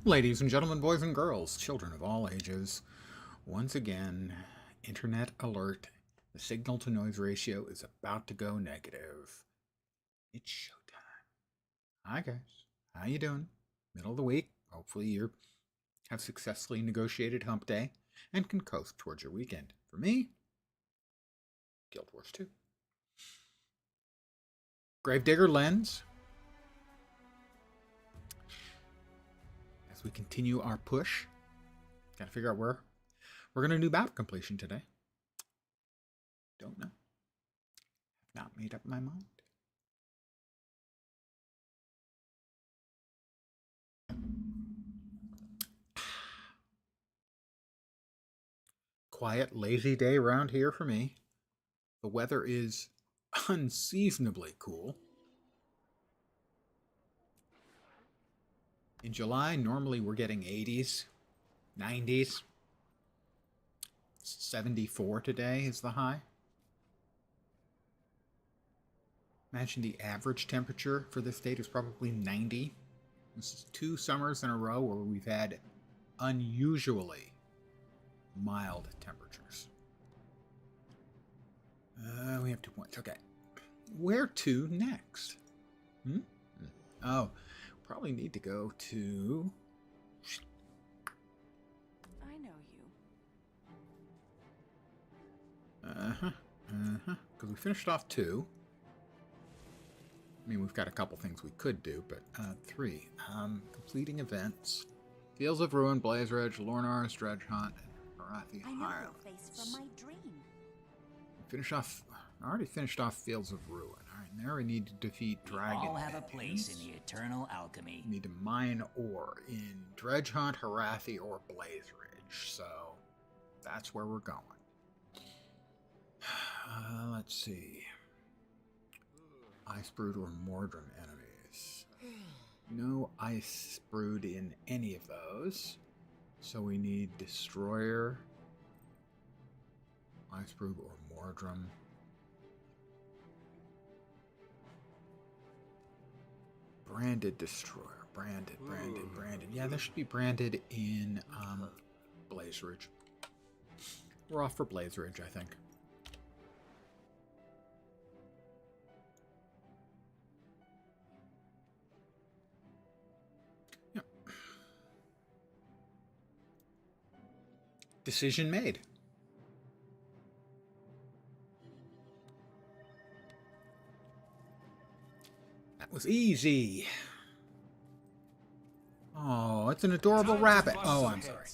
Ladies and gentlemen, boys and girls, children of all ages, once again, internet alert. The signal-to-noise ratio is about to go negative. It's showtime. Hi, guys. How you doing? Middle of the week. Hopefully you have successfully negotiated hump day and can coast towards your weekend. For me, Guild Wars 2. Gravedigger Lens. As we continue our push, gotta figure out where we're gonna do battle completion today. Don't know. Have not made up my mind. Quiet, lazy day around here for me. The weather is unseasonably cool. In July, normally we're getting 80s, 90s. 74 today is the high. Imagine the average temperature for this date is probably 90. This is 2 summers in a row where we've had unusually mild temperatures. We have 2 points. Okay. Where to next? Oh, probably need to go to... I know you. Because we finished off 2. I mean, we've got a couple things we could do, but 3. Completing events. Fields of Ruin, Blaze Ridge, Lornar's Dredge Hunt, and Harathi I know Highlands. your face from my dream. Finish off. I already finished off Fields of Ruin. All right, now we need to defeat Dragon. We all have a place in the eternal alchemy. We need to mine ore in Dredge Hunt, Harathi, or Blaze Ridge. So that's where we're going. Let's see. Ice Brood or Mordrim enemies. No Ice Brood in any of those. So we need Destroyer, Ice Brood or Mordrim. Branded Destroyer. Branded. Yeah, there should be branded in Blaze Ridge. We're off for Blaze Ridge, I think. Yep. Decision made. That was easy. Oh, it's an adorable rabbit. Oh, I'm sorry.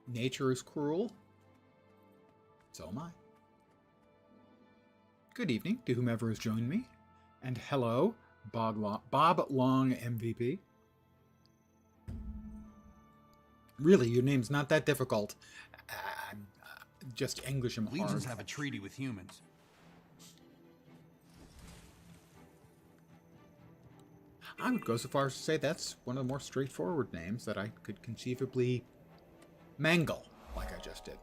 Nature is cruel. So am I. Good evening to whomever has joined me. And hello, Bob Long MVP. Really, your name's not that difficult. Just English him hard. Legions have a treaty with humans. I would go so far as to say that's one of the more straightforward names that I could conceivably mangle, like I just did.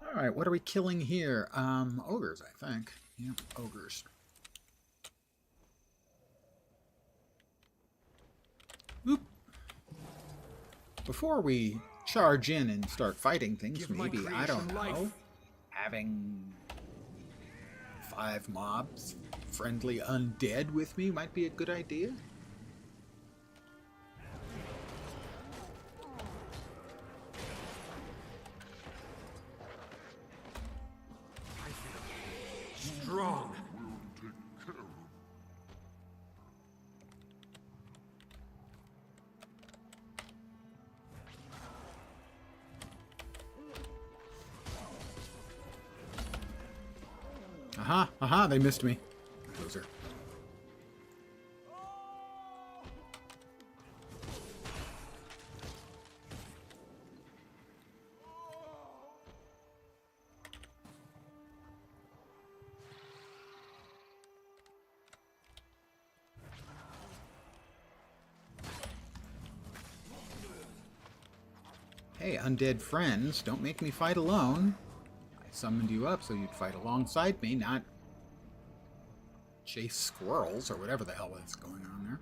Alright, what are we killing here? Ogres, I think. Yeah, ogres. Oop. Before we charge in and start fighting things, maybe, I don't know, having 5 mobs, friendly undead with me might be a good idea. Strong. Aha, they missed me. Loser. Hey, undead friends, don't make me fight alone. I summoned you up so you'd fight alongside me, not chase squirrels or whatever the hell is going on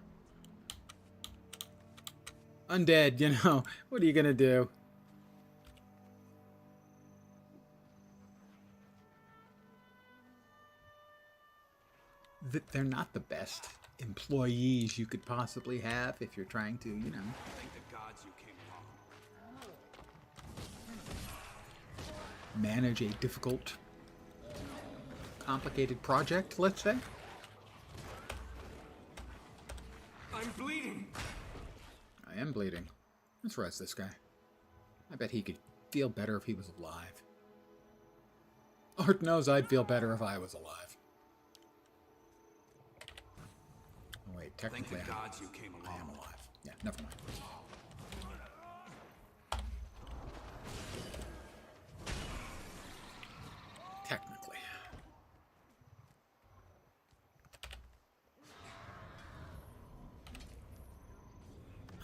there. Undead, you know, what are you gonna do? They're not the best employees you could possibly have if you're trying to, you know. Thank the gods you came along. Manage a difficult, complicated project, let's say. I'm bleeding. I am bleeding. Let's rest this guy. I bet he could feel better if he was alive. Art knows I'd feel better if I was alive. Oh wait, Thank technically the gods you came I am along. alive. Yeah, never mind. Technically.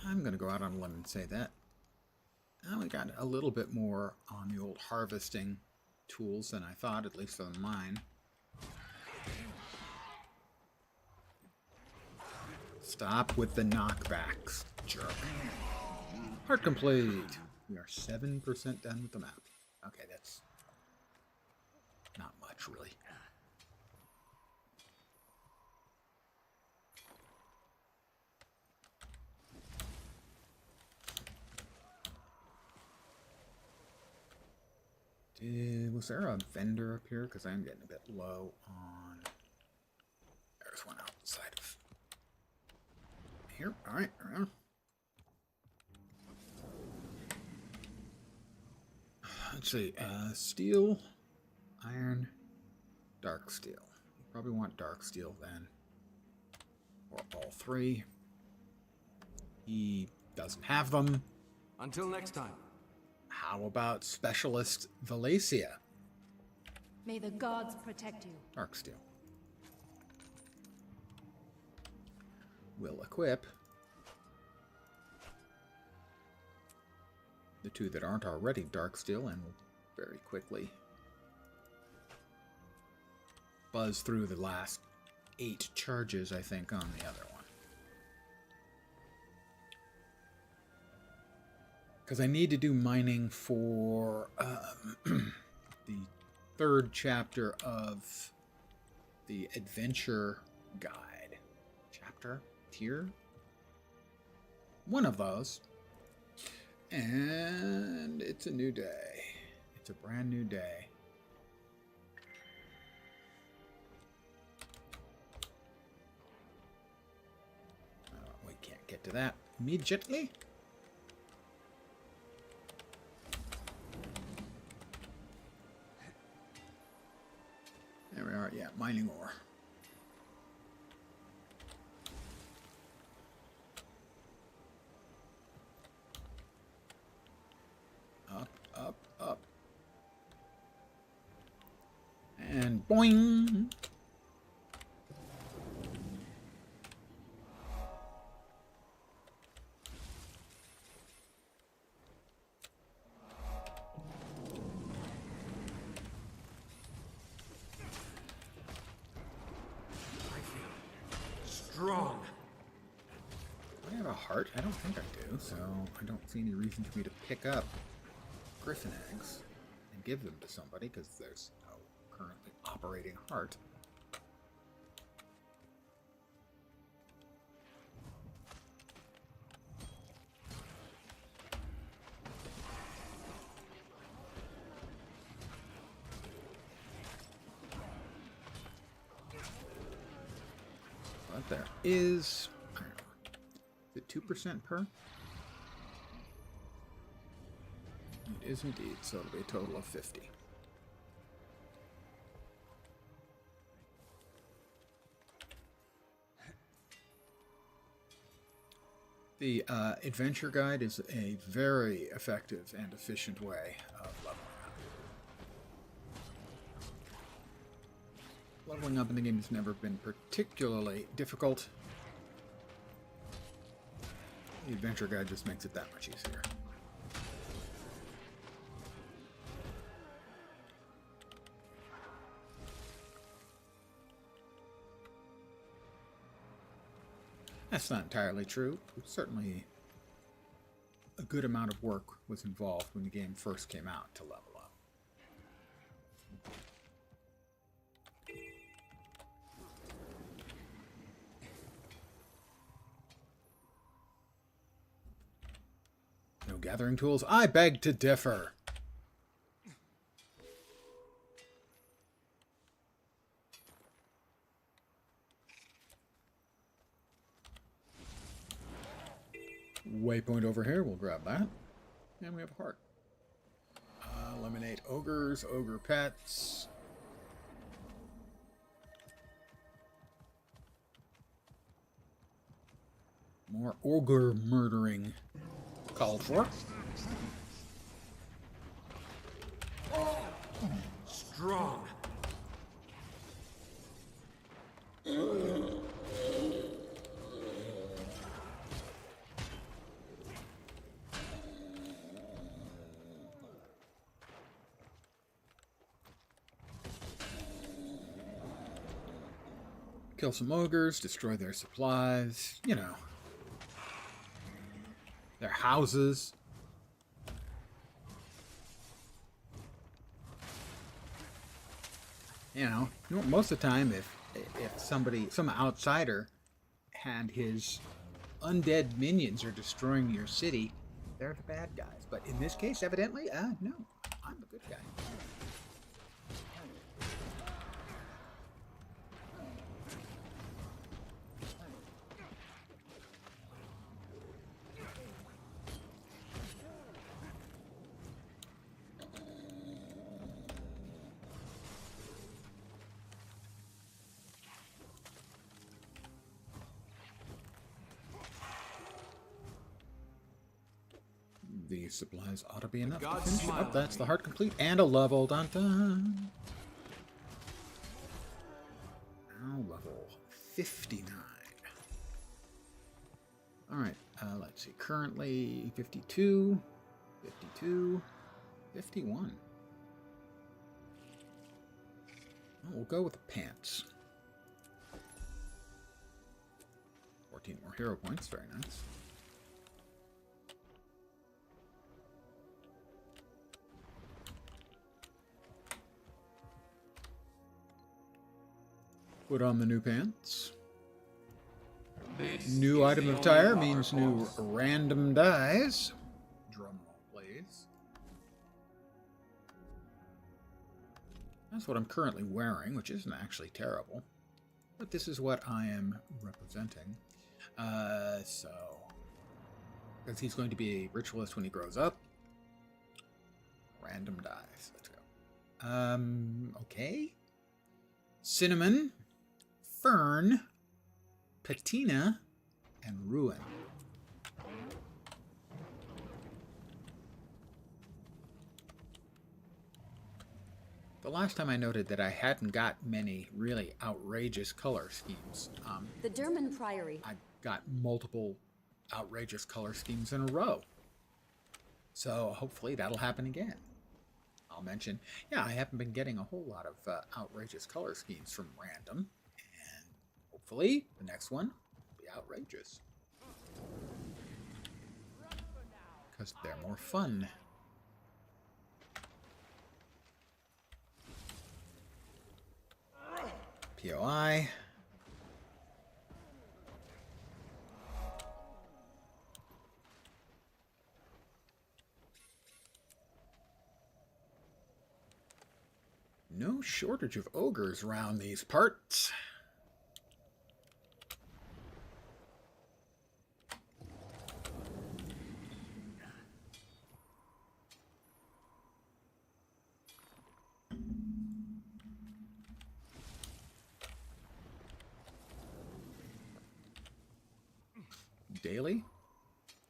I'm going to go out on a limb and say that. Now we got a little bit more on the old harvesting tools than I thought, at least on mine. Stop with the knockbacks, jerk. Heart complete. We are 7% done with the map. Okay, that's not much, really. Was there a vendor up here? Because I'm getting a bit low on... There's one outside of... Here, alright, around. Let's see, steel, iron, dark steel. You probably want dark steel then. Or all three. He doesn't have them. Until next time. How about Specialist Valencia? May the gods protect you. Dark steel. Will equip the two that aren't already dark steel, and will very quickly buzz through the last 8 charges, I think, on the other one. Because I need to do mining for the 3rd chapter of the adventure guide. Chapter? Tier? One of those. And it's a new day. It's a brand new day. We can't get to that immediately. There we are, yeah, mining ore. Up, up. And boing! Strong. Do I have a heart? I don't think I do, so I don't see any reason for me to pick up griffin eggs and give them to somebody, because there's no currently operating heart. But there is, I don't know, is it 2% per? It is indeed, so it'll be a total of 50. The adventure guide is a very effective and efficient way of leveling up. Leveling up in the game has never been particularly difficult. The adventure guide just makes it that much easier. That's not entirely true. Certainly a good amount of work was involved when the game first came out to level up. No gathering tools? I beg to differ. Waypoint over here, we'll grab that. And we have a heart. Eliminate ogres, ogre pets. More ogre murdering called for. Strong. Kill some ogres, destroy their supplies, you know. Their houses. You know, most of the time if some outsider had his undead minions are destroying your city, they're the bad guys. But in this case, evidently, no, I'm the good guy. These supplies ought to be enough to finish it up. That's the heart complete and a level. Dun dun. Now level 59. Alright, let's see. Currently 52, 52, 51. Well, we'll go with the pants. 14 more hero points. Very nice. Put on the new pants. New item of tire means new random dies. Drum roll, please. That's what I'm currently wearing, which isn't actually terrible. But this is what I am representing. So, because he's going to be a ritualist when he grows up. Random dies. Let's go. Okay. Cinnamon. Fern, Patina, and Ruin. The last time I noted that I hadn't got many really outrageous color schemes. The Derman Priory. I got multiple outrageous color schemes in a row. So hopefully that'll happen again. I'll mention, yeah, I haven't been getting a whole lot of outrageous color schemes from random. Hopefully, the next one will be outrageous. Because they're more fun. POI. No shortage of ogres around these parts. Daily.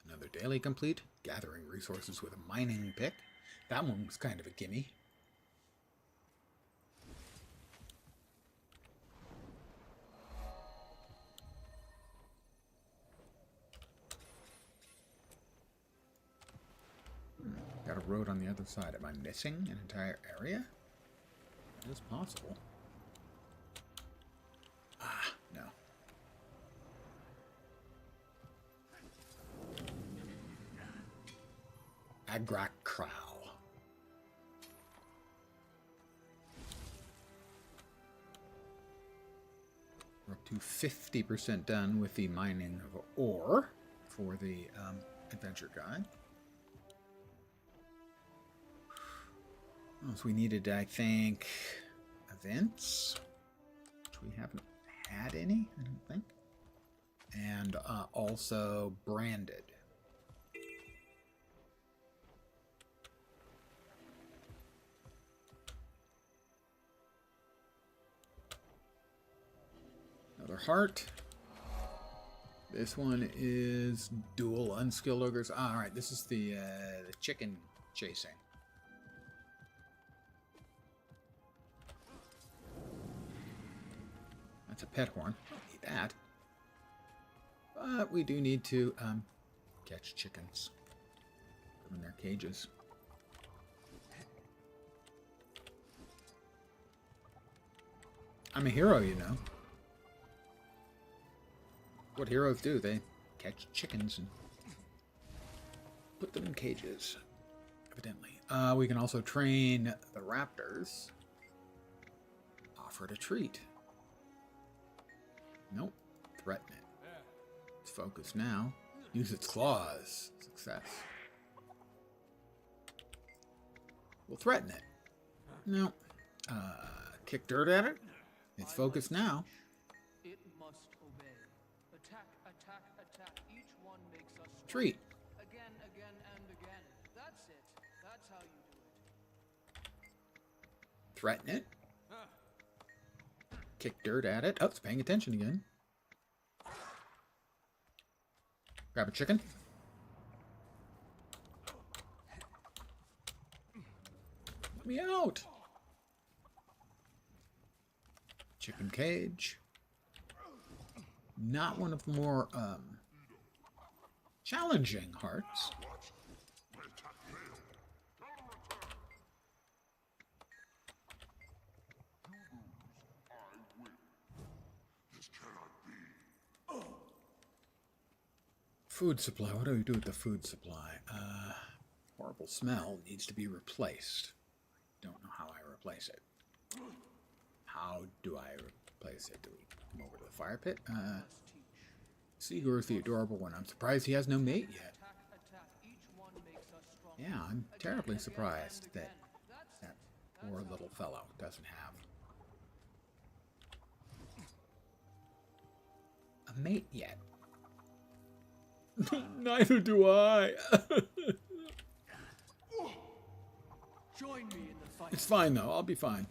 Another daily complete. Gathering resources with a mining pick. That one was kind of a gimme. Got a road on the other side. Am I missing an entire area? It is possible. Ah, no. Agrak Crow. We're up to 50% done with the mining of ore for the adventure guide. Oh, so we needed, I think, events, which we haven't had any, I don't think. And also branded. Another heart. This one is dual unskilled ogres. All right, this is the chicken chasing. That's a pet horn. Don't need that. But we do need to catch chickens. Put them in their cages. I'm a hero, you know. What heroes do, they catch chickens and put them in cages, evidently. We can also train the raptors. Offer it a treat. Nope. Threaten it. It's focused now. Use its claws. Success. We'll threaten it. No. Kick dirt at it. It's focused now. It must obey. Attack, attack, attack. Each one makes us strong. Treat. Again, again, and again. That's it. That's how you do it. Threaten it. Kick dirt at it. Oh, it's paying attention again. Grab a chicken. Let me out. Chicken cage. Not one of the more challenging hearts. Food supply. What do we do with the food supply? Horrible smell needs to be replaced. Don't know how I replace it. How do I replace it? Do we come over to the fire pit? Sigur's the adorable one. I'm surprised he has no mate yet. Yeah, I'm terribly surprised that that poor little fellow doesn't have a mate yet. Neither do I. Join me in the fight. It's fine though. I'll be fine.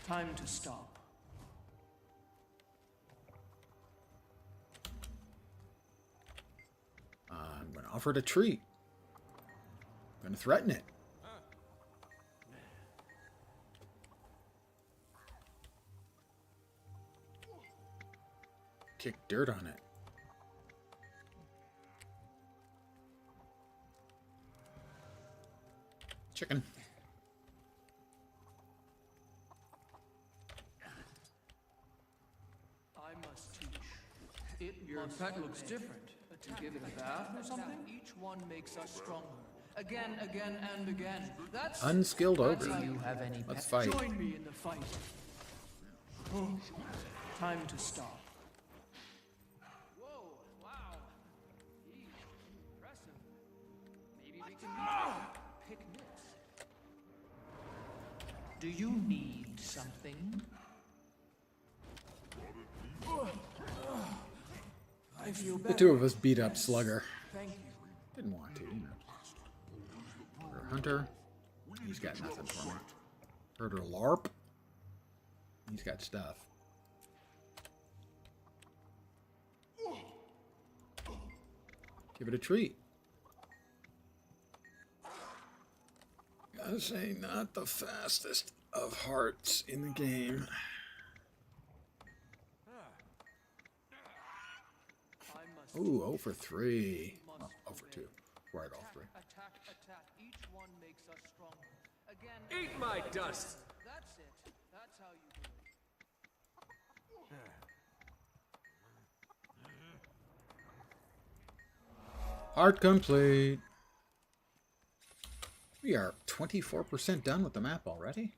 Time to stop. I'm going to offer it a treat. I'm going to threaten it. Kick dirt on it. Chicken. I must teach. Your pet looks different. To give it a bath or something? Each one makes us stronger. Again, again, and again. That's Unskilled ogre. Do you have any Let's pet? fight. Join me in the fight. Oh, time to stop. Whoa! Wow! Geez, impressive. Maybe we can pick nits. Do you need something? I feel better. The two of us beat up Slugger. Thank you. Didn't want to, you know. Herder Hunter. He's got nothing for me. Herder Larp. He's got stuff. Give it a treat. Gotta say, not the fastest of hearts in the game. Ooh, 0 for 3. Well, 0 for 2. Right off 3. Attack, attack. Each one makes us stronger. Again. Eat my dust! That's it. That's how you do it. Art complete. We are 24% done with the map already.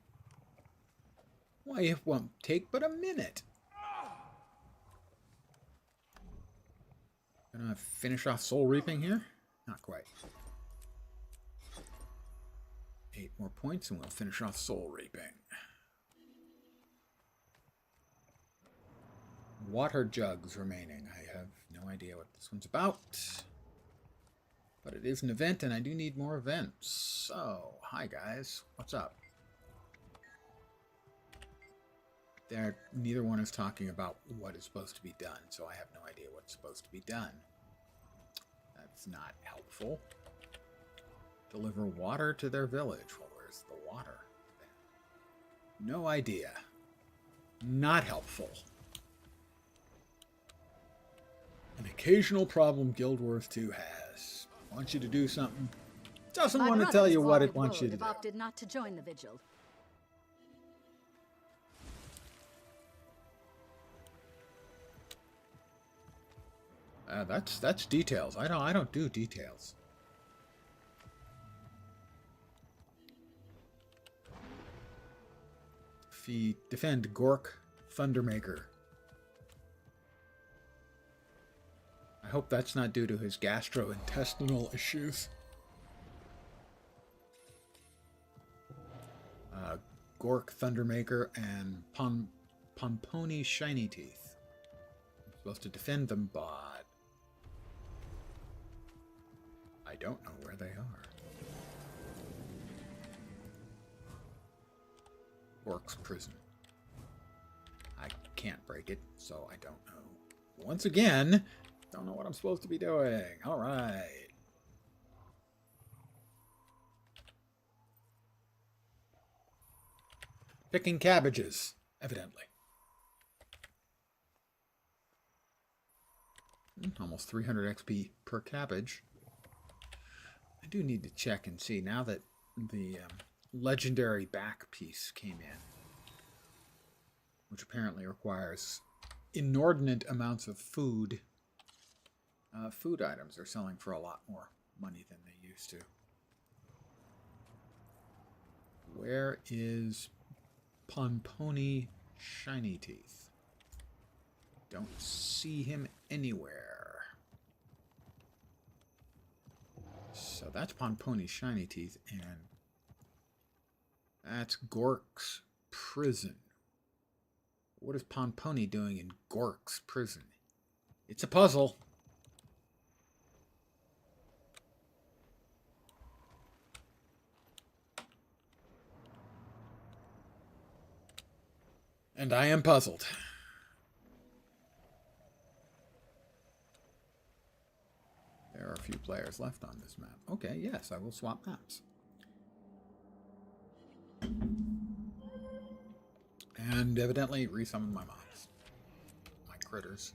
Why, it won't take but a minute. Gonna finish off soul reaping here? Not quite. 8 more points and we'll finish off soul reaping. Water jugs remaining. I have no idea what this one's about. But it is an event and I do need more events. So, hi guys. What's up? Neither one is talking about what is supposed to be done, so I have no idea what's supposed to be done. That's not helpful. Deliver water to their village. Well, where's the water? No idea. Not helpful. An occasional problem Guild Wars 2 has. Wants you to do something. Doesn't want to tell you what it wants you to do. Opted not to join the vigil. That's details. I don't do details. Defend Gork Thundermaker. I hope that's not due to his gastrointestinal issues. Gork Thundermaker and Pomponi Shiny Teeth. I'm supposed to defend them, but I don't know where they are. Gork's prison. I can't break it, so I don't know. Once again, don't know what I'm supposed to be doing. All right. Picking cabbages, evidently. Almost 300 XP per cabbage. I do need to check and see now that the legendary back piece came in, which apparently requires inordinate amounts of food. Food items are selling for a lot more money than they used to. Where is Pomponi Shiny Teeth? Don't see him anywhere. So that's Pomponi Shiny Teeth, and that's Gork's prison. What is Pomponi doing in Gork's prison? It's a puzzle. And I am puzzled. There are a few players left on this map. Okay, yes, I will swap maps. And evidently resummon my mobs. My critters.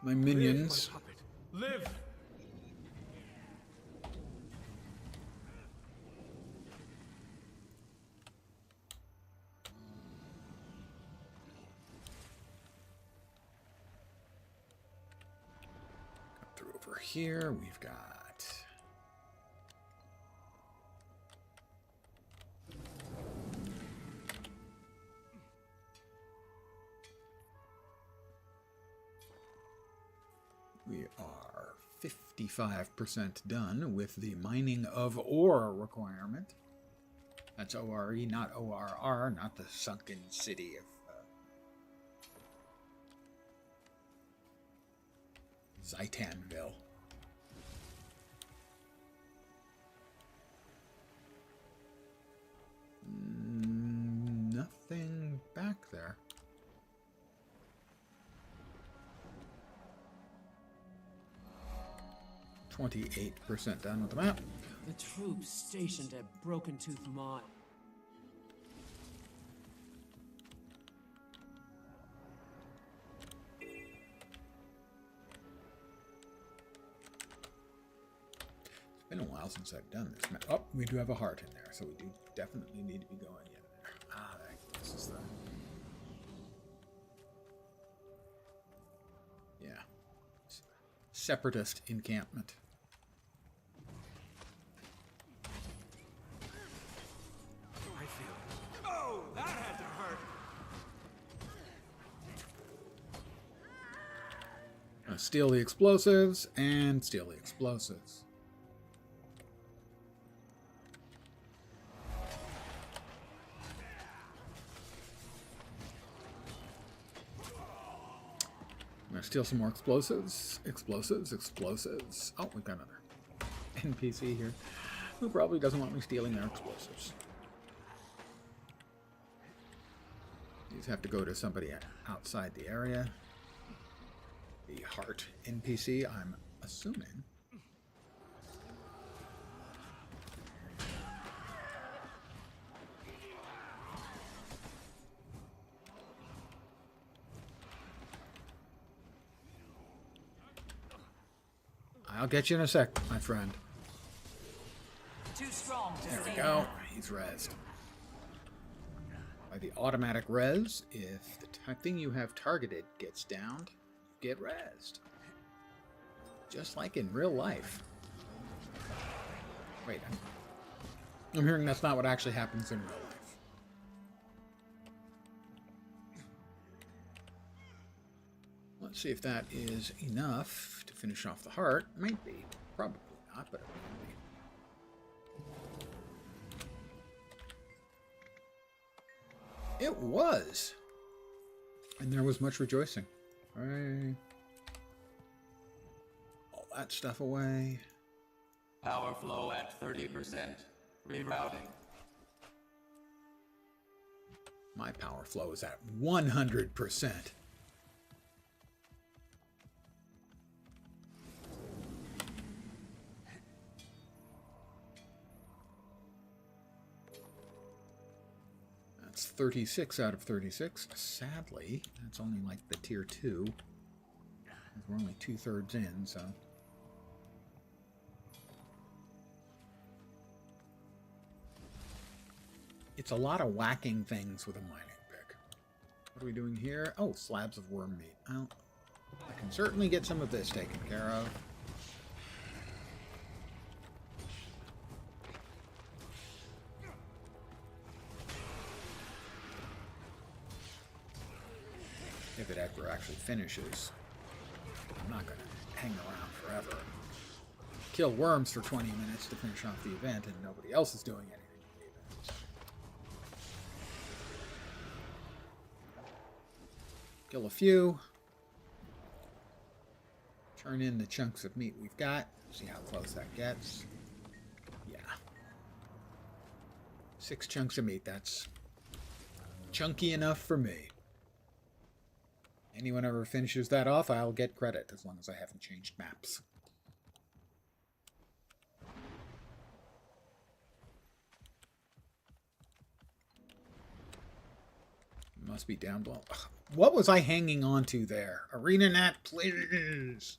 My minions. Live! Through over here, we've got we are 55% done with the mining of ore requirement. That's ORE, not ORR, not the sunken city of Zitanville. Nothing back there. %28 done with the map. The troops stationed at Broken Tooth Mine. It's been a while since I've done this map. Oh, we do have a heart in there, so we do definitely need to be going in there. Ah, this is the... Yeah. Separatist encampment. Steal the explosives and steal the explosives. I'm going to steal some more explosives. Explosives. Oh, we've got another NPC here who probably doesn't want me stealing their explosives. These have to go to somebody outside the area. The heart NPC, I'm assuming. I'll get you in a sec, my friend. Too strong to There we stay go. down. He's rezzed. By the automatic res, if the thing you have targeted gets downed, you get rezzed. Just like in real life. Wait, I'm hearing that's not what actually happens in real life. Let's see if that is enough to finish off the heart. Might be. Probably not, but it might be. It was. And there was much rejoicing. Alright. All that stuff away. Power flow at 30%. Rerouting. My power flow is at 100%. That's 36 out of 36. Sadly, that's only like the tier 2. We're only 2/3 in, so. It's a lot of whacking things with a mining pick. What are we doing here? Oh, slabs of worm meat. Well, I can certainly get some of this taken care of. If it ever actually finishes. I'm not going to hang around forever. Kill worms for 20 minutes to finish off the event, and nobody else is doing anything with the event. Kill a few. Turn in the chunks of meat we've got. See how close that gets. Yeah. 6 chunks of meat. That's chunky enough for me. Anyone ever finishes that off, I'll get credit, as long as I haven't changed maps. Must be down below. Ugh, what was I hanging on to there? ArenaNet, please!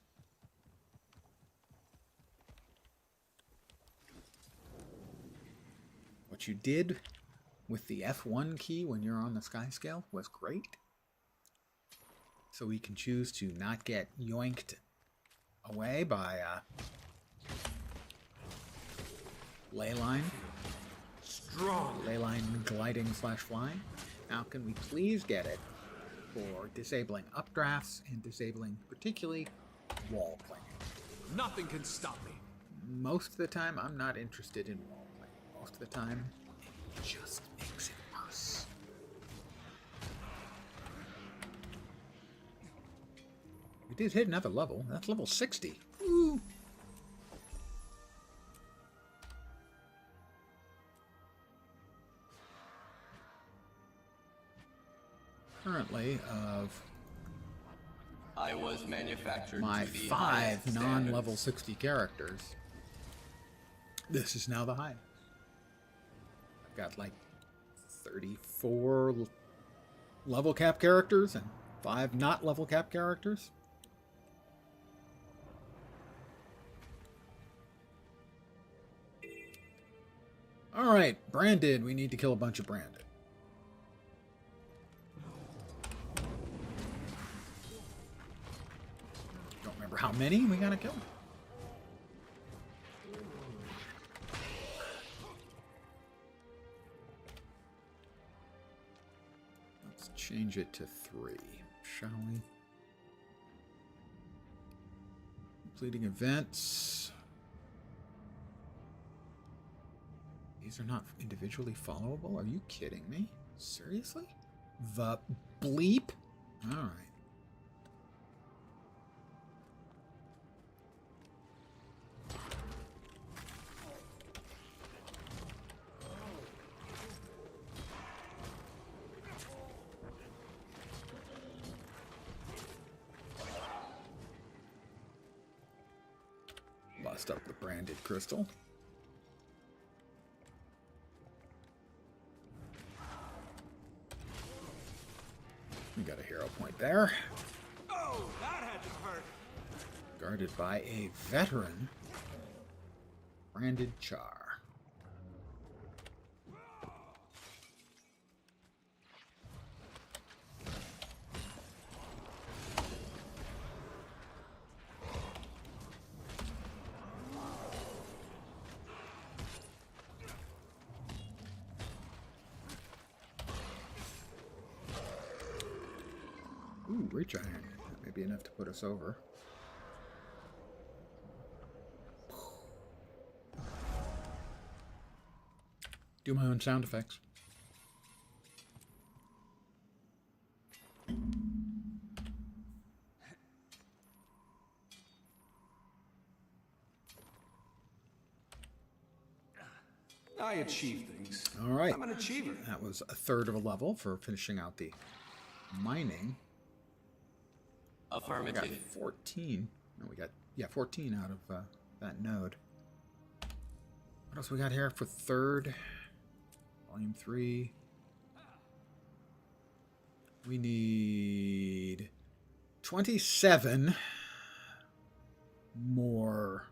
What you did with the F1 key when you're on the sky scale was great. So we can choose to not get yoinked away by leyline. Strong. Leyline gliding / flying. Now can we please get it for disabling updrafts and disabling particularly wall clinging. Nothing can stop me. Most of the time I'm not interested in wall clinging. Most of the time it just makes it worse. We did hit another level. That's level 60. Woo. Currently, of I was manufactured my to the 5 highest non-level standards. 60 characters, this is now the highest. I've got like 34 level cap characters and 5 not level cap characters. Alright, branded. We need to kill a bunch of branded. Don't remember how many we gotta kill. Let's change it to 3, shall we? Completing events. These are not individually followable? Are you kidding me? Seriously? The bleep? Alright. Bust up the branded crystal. We got a hero point there. Oh, that had to hurt. Guarded by a veteran. Branded Char. Ooh, Reach Iron. That may be enough to put us over. Do my own sound effects. I achieve things. All right. I'm an achiever. That was a third of a level for finishing out the mining. We got Affirmative. 14. No, we got, yeah, 14 out of that node. What else we got here for third? Volume 3. We need 27 more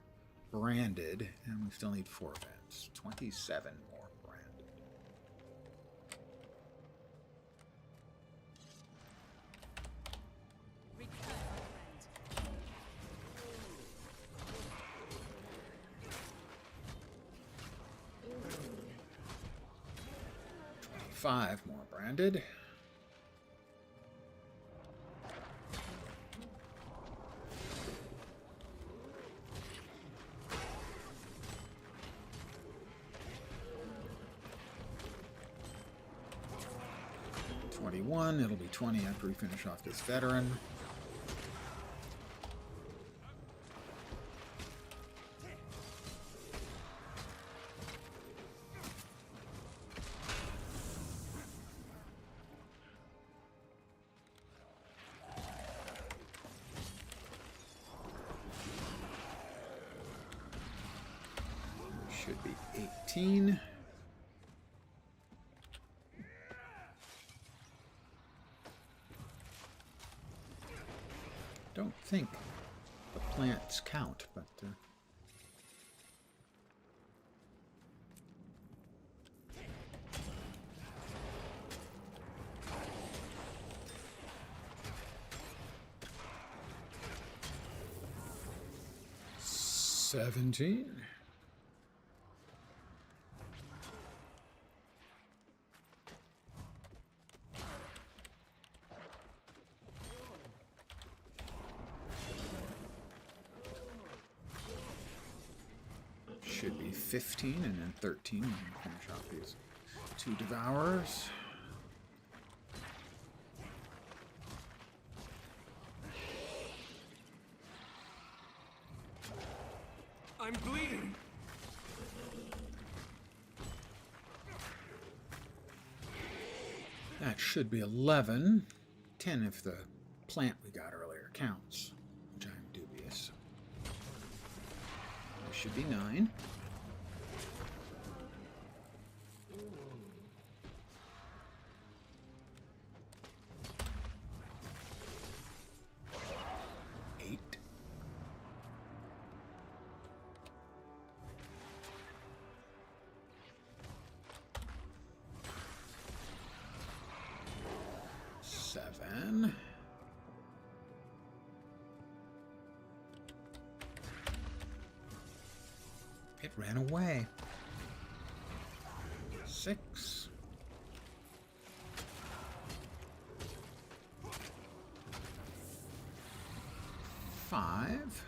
branded, and we still need 4 events. 27 more branded. Five more branded. It'll be 20 after we finish off this veteran. Should be 18. Don't think the plants count, but $17. Should be 15 and then 13 when we finish off these 2 devourers. I'm bleeding. That should be 11. 10 if the plant we got earlier counts, which I'm dubious. There should be 9. Seven. It ran away. 6. 5.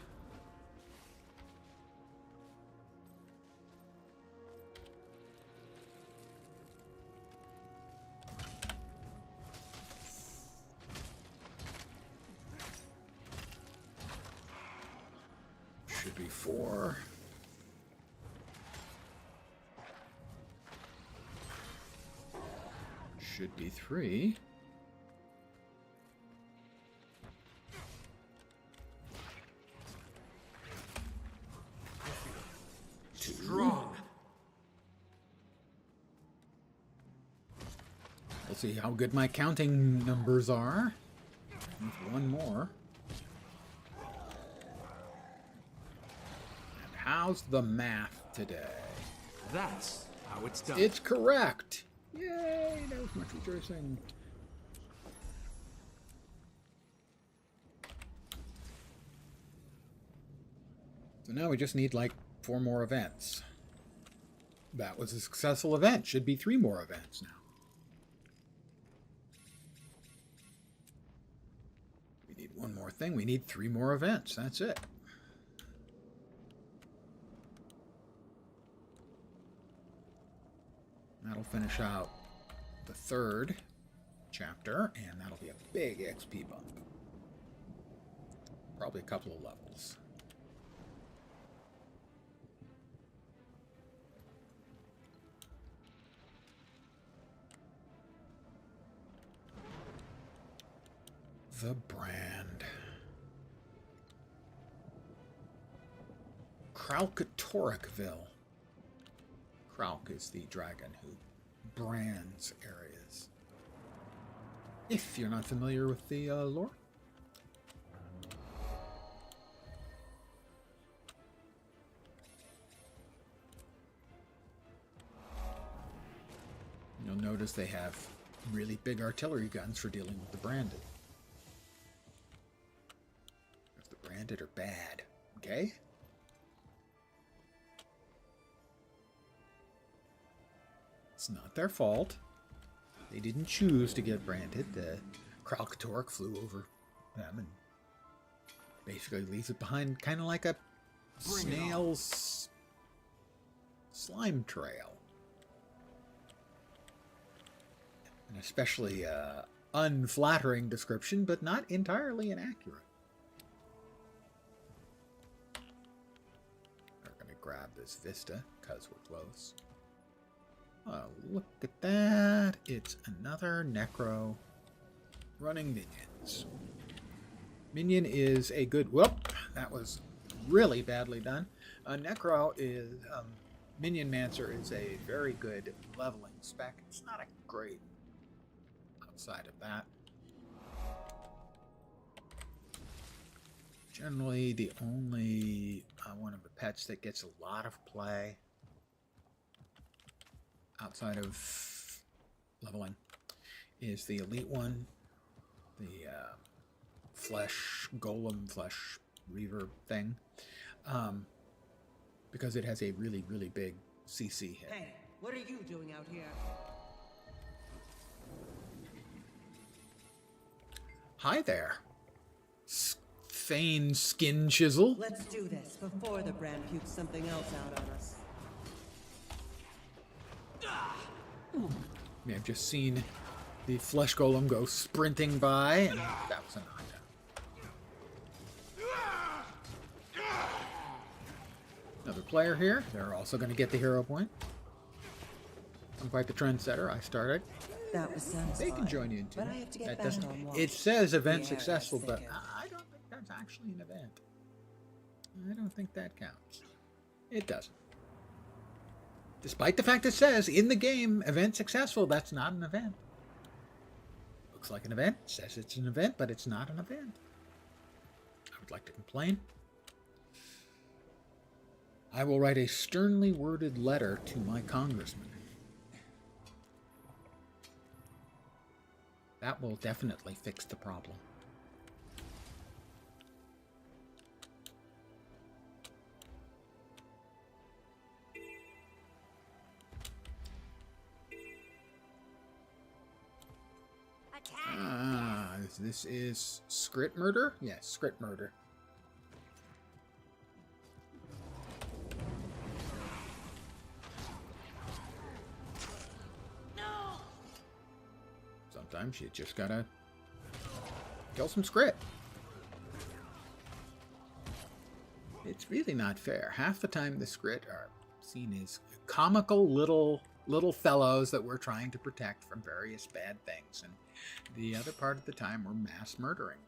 Should be 4. Should be 3. Strong. We'll see how good my counting numbers are. With 1 more. And how's the math today? That's how it's done. It's correct! Yay! That was much rejoicing. So now we just need like 4 more events. That was a successful event. Should be 3 more events now. We need 1 more thing. We need 3 more events. That's it. That'll finish out the 3rd chapter, and that'll be a big XP bump. Probably a couple of levels. The brand. Kralkatorikville. Kralk is the dragon who brands areas. If you're not familiar with the lore. You'll notice they have really big artillery guns for dealing with the branded. If the branded are bad, okay? It's not their fault. They didn't choose to get branded. The Kralkatorik flew over them and basically leaves it behind, kind of like a snail's slime trail. An especially unflattering description, but not entirely inaccurate. We're going to grab this vista because we're close. Oh, look at that. It's another Necro running minions. Minion is a good... Whoop! That was really badly done. Necro is... Minion Mancer is a very good leveling spec. It's not a great outside of that. Generally, the only one of the pets that gets a lot of play outside of leveling is the elite one, the flesh golem, flesh reaver thing, because it has a really, really big CC hit. Hey, what are you doing out here? Hi there, Thane Skin Chisel. Let's do this before the brand pukes something else out on us. May have just seen the flesh golem go sprinting by, and that was a knockdown. Another player here. They're also going to get the hero point. I'm quite the trendsetter. I started. That was satisfying. They can join you in too. But I have to get That back doesn't. on watch. It says event Yeah, successful, yes, but they do. I don't think that's actually an event. I don't think that counts. It doesn't. Despite the fact it says in the game, event successful, that's not an event. Looks like an event, says it's an event, but it's not an event. I would like to complain. I will write a sternly worded letter to my congressman. That will definitely fix the problem. This is Skrit Murder? Yes, Skrit Murder. No! Sometimes you just gotta kill some Skrit. It's really not fair. Half the time the Skrit are seen as comical little fellows that we're trying to protect from various bad things, and the other part of the time we're mass murdering.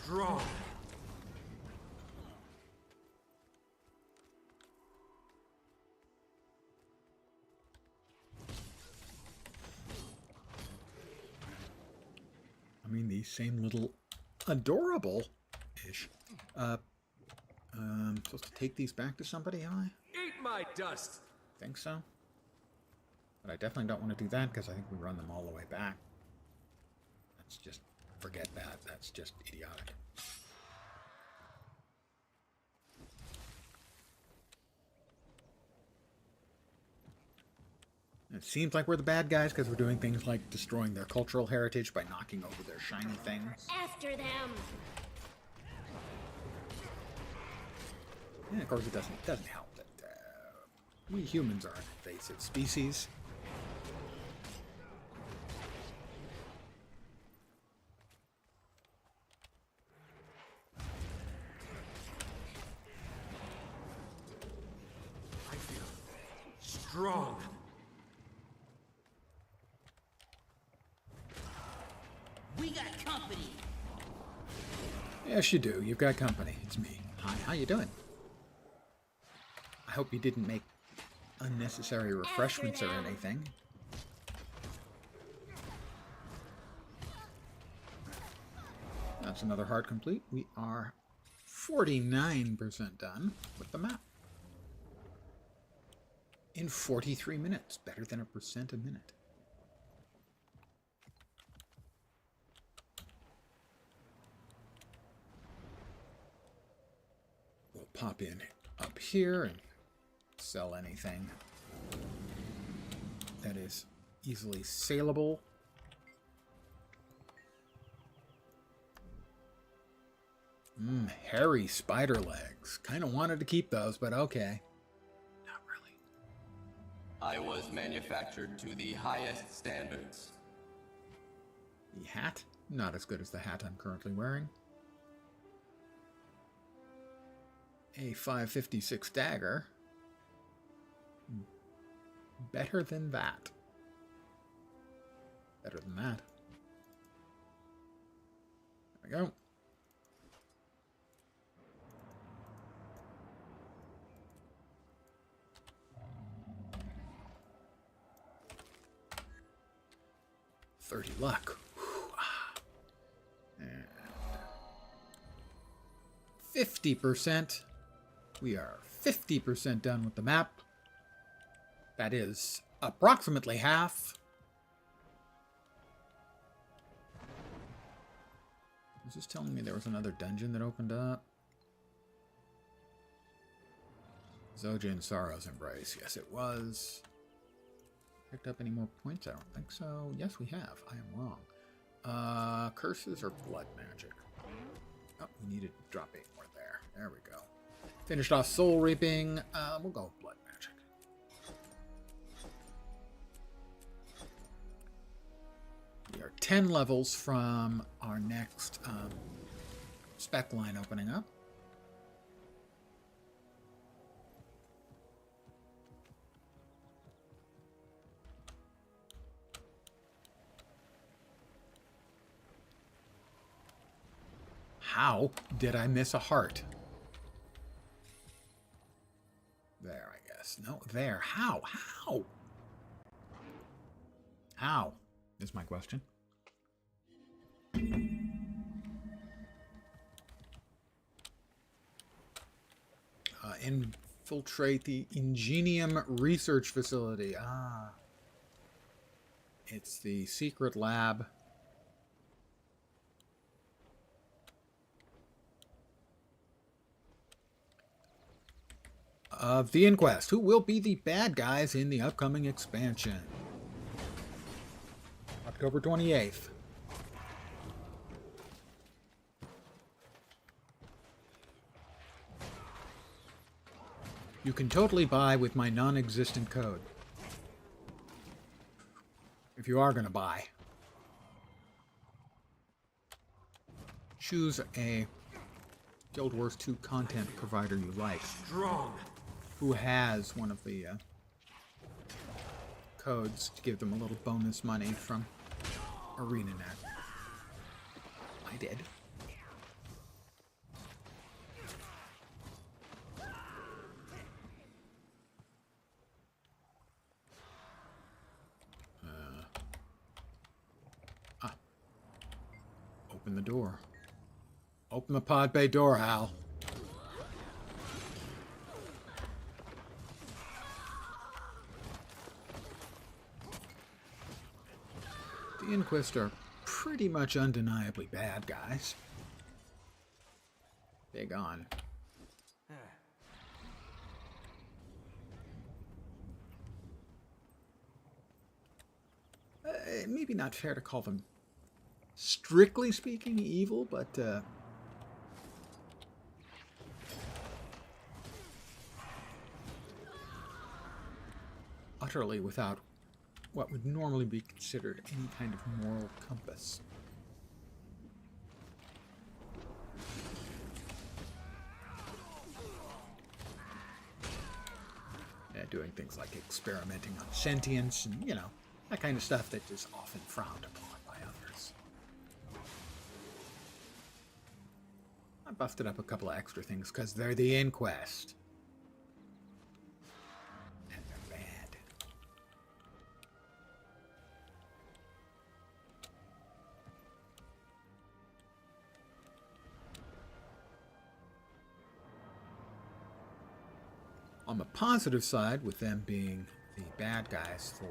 Strong. I mean, these same little adorable-ish. Supposed to take these back to somebody, am I? Eat my dust. Think so. But I definitely don't want to do that because I think we run them all the way back. Let's just forget that. That's just idiotic. It seems like we're the bad guys because we're doing things like destroying their cultural heritage by knocking over their shiny things. After them! And of course, it doesn't help that we humans are an invasive species. I feel strong. We got company. Yes, you do. You've got company. It's me. Hi, how you doing? I hope you didn't make unnecessary refreshments or anything. That's another heart complete. We are 49% done with the map. In 43 minutes. Better than 1% a minute. We'll pop in up here and sell anything that is easily saleable. Hairy spider legs. Kind of wanted to keep those, but okay. Not really. I was manufactured to the highest standards. The hat? Not as good as the hat I'm currently wearing. A 556 dagger. Better than that. Better than that. There we go. $30 luck. 50%. We are 50% done with the map. That is approximately half. Was this telling me there was another dungeon that opened up? Zojin Sorrow's Embrace. Yes, it was. Picked up any more points? I don't think so. Yes, we have. I am wrong. Curses or blood magic? Oh, we needed to drop 8 more there. There we go. Finished off soul reaping. We'll go with blood magic. We are 10 levels from our next spec line opening up. How did I miss a heart? There, I guess. No, there. How? How? How is my question. Infiltrate the Ingenium Research Facility. Ah. It's the secret lab. Of the Inquest, who will be the bad guys in the upcoming expansion. October 28th. You can totally buy with my non-existent code. If you are going to buy. Choose a Guild Wars 2 content provider you like. Strong. Who has one of the codes to give them a little bonus money from ArenaNet. I did. Open the door. Open the pod bay door, Hal. The Inquest are pretty much undeniably bad guys. Big on. Maybe not fair to call them, strictly speaking, evil, but utterly without what would normally be considered any kind of moral compass. Yeah, doing things like experimenting on sentience and, you know, that kind of stuff that is often frowned upon by others. I busted up a couple of extra things because they're the Inquest. And they're bad. On the positive side, with them being the bad guys for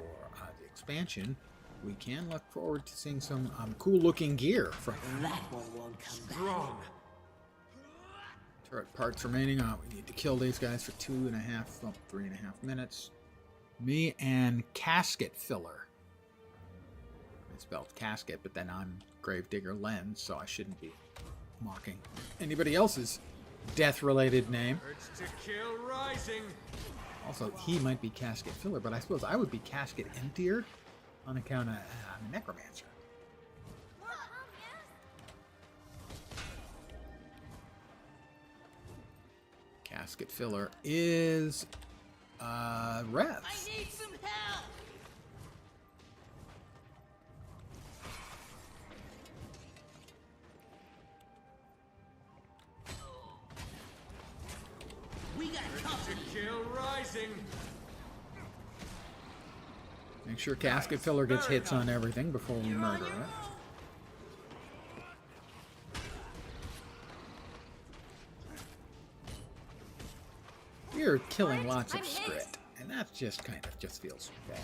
the expansion, we can look forward to seeing some cool-looking gear from them. That one won't come back. Strong. Turret parts remaining. We need to kill these guys for 3.5 minutes. Me and Casket Filler. It's spelled Casket, but then I'm Gravedigger Lens, so I shouldn't be mocking anybody else's death-related name. Urge to kill rising. Also, he might be Casket Filler, but I suppose I would be Casket Emptier on account of I'm a Necromancer. Casket Filler is Revs. I need some help. We got company. To kill rising. Make sure Casket Filler gets hits on everything before we murder it. You're killing lots of Skrit, and that just kind of feels bad.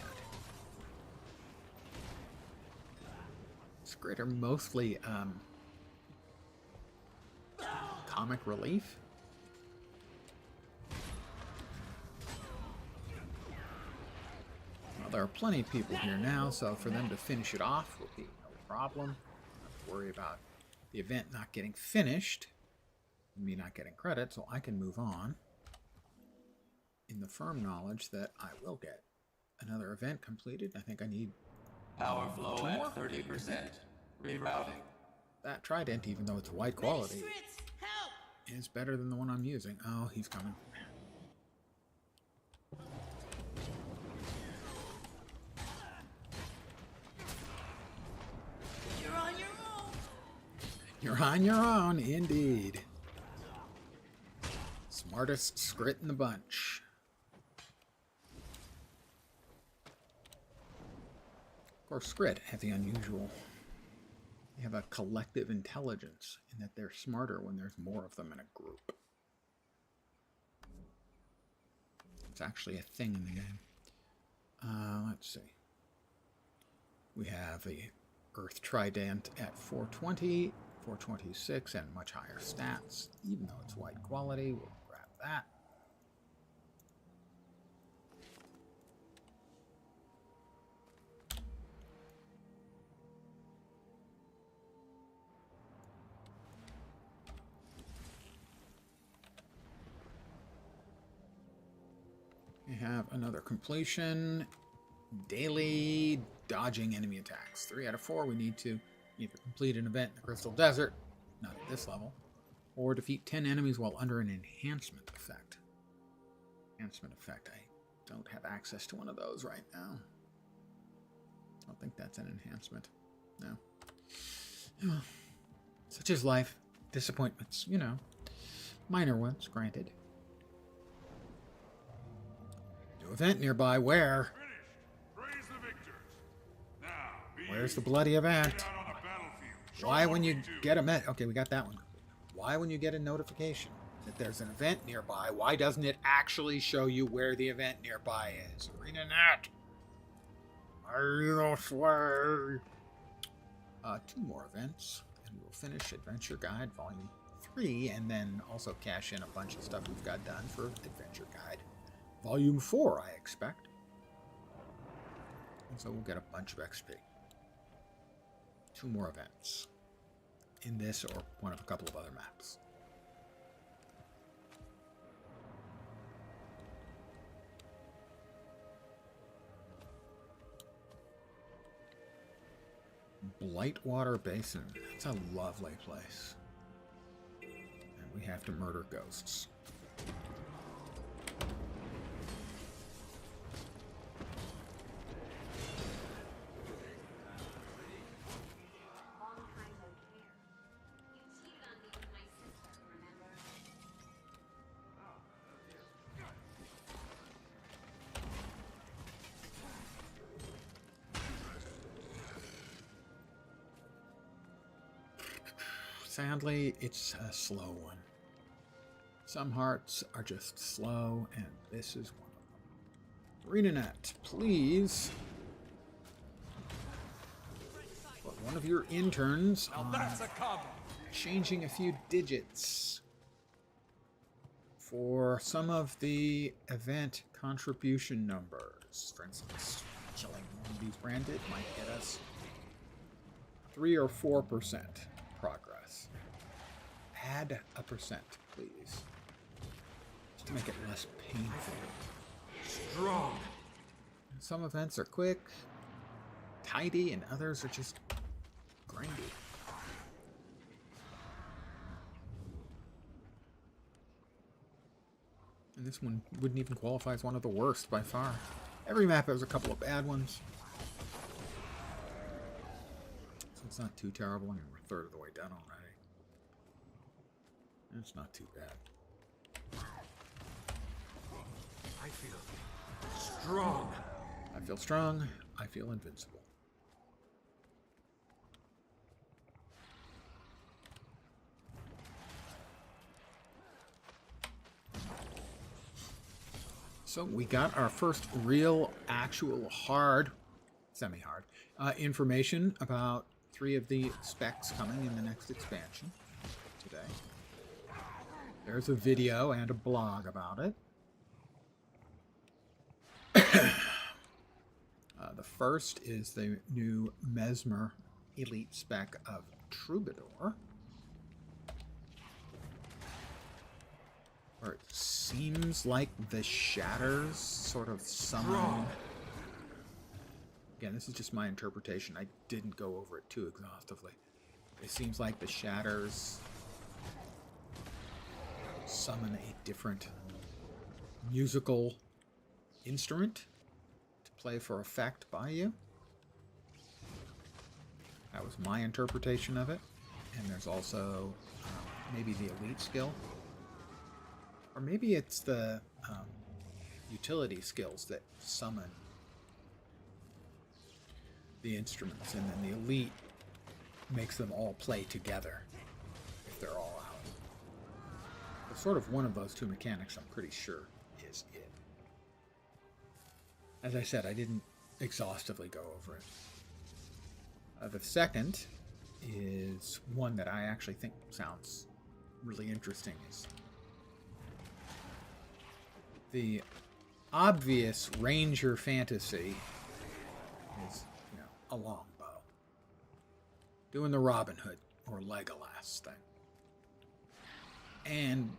Skrit are mostly comic relief. Well, there are plenty of people here now, so for them to finish it off will be no problem. Not to worry about the event not getting finished, me not getting credit, so I can move on. In the firm knowledge that I will get another event completed. I think I need Power flow at 30%. Rerouting. that Trident, even though it's white quality, Strits, help! is better than the one I'm using. Oh, he's coming. You're on your own. You're on your own, indeed. Smartest Skrit in the bunch. Of course, Skrit have the unusual. They have a collective intelligence in that they're smarter when there's more of them in a group. It's actually a thing in the game. Let's see. We have the Earth Trident at 420, 426, and much higher stats. Even though it's white quality, we'll grab that. have another completion. Daily dodging enemy attacks. 3 out of 4. We need to either complete an event in the Crystal Desert, not at this level, or defeat 10 enemies while under an enhancement effect. Enhancement effect. I don't have access to one of those right now. I don't think that's an enhancement. No. Oh, such is life. Disappointments, you know. Minor ones, granted. New event nearby. Where? Praise the victors. Now, Where's the bloody event? Why when you get a okay, we got that one. Why when you get a notification that there's an event nearby, why doesn't it actually show you where the event nearby is? ArenaNet! I swear. 2 more events, and we'll finish Adventure Guide Volume 3, and then also cash in a bunch of stuff we've got done for Adventure Guide Volume 4, I expect. And so we'll get a bunch of XP. 2 more events in this or one of a couple of other maps. Blightwater Basin. It's a lovely place. And we have to murder ghosts. Sadly, it's a slow one. Some hearts are just slow, and this is one of them. ArenaNet, please put one of your interns on changing a few digits for some of the event contribution numbers. For instance, killing one of these branded might get us 3 or 4% progress. Add a percent, please. Just to make it less painful. Strong. Some events are quick, tidy, and others are just grindy. And this one wouldn't even qualify as one of the worst by far. Every map has a couple of bad ones. So it's not too terrible. I mean, we're a third of the way done already. It's not too bad. I feel strong. I feel strong. I feel invincible. So we got our first real, actual, hard, semi-hard, information about 3 of the specs coming in the next expansion today. There's a video and a blog about it. The first is the new Mesmer Elite spec of Troubadour, where it seems like the shatters sort of summon. Again, this is just my interpretation. I didn't go over it too exhaustively. It seems like the shatters summon a different musical instrument to play for effect by you. That was my interpretation of it. And there's also maybe the elite skill. Or maybe it's the utility skills that summon the instruments, and then the elite makes them all play together if they're all out. But sort of one of those 2 mechanics, I'm pretty sure, is it. As I said, I didn't exhaustively go over it. The second is one that I actually think sounds really interesting. Is the obvious Ranger fantasy is, you know, a longbow. Doing the Robin Hood or Legolas thing. And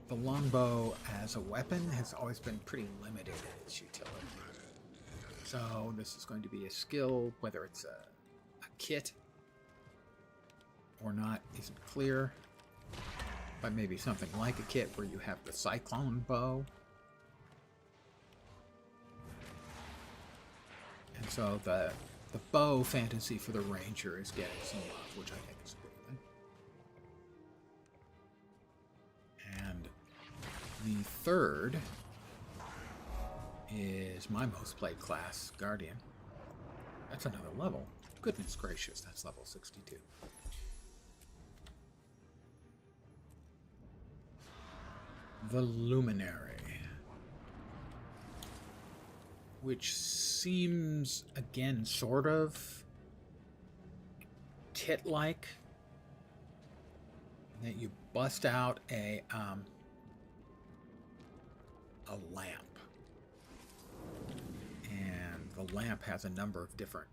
the longbow as a weapon has always been pretty limited in its utility. So this is going to be a skill, whether it's a kit or not isn't clear, but maybe something like a kit where you have the cyclone bow. And so the bow fantasy for the ranger is getting some love, which I think is a good thing. And the third is my most played class, Guardian. That's another level. Goodness gracious, that's level 62. The Luminary, which seems, again, sort of kit-like, that you bust out a lamp, and the lamp has a number of different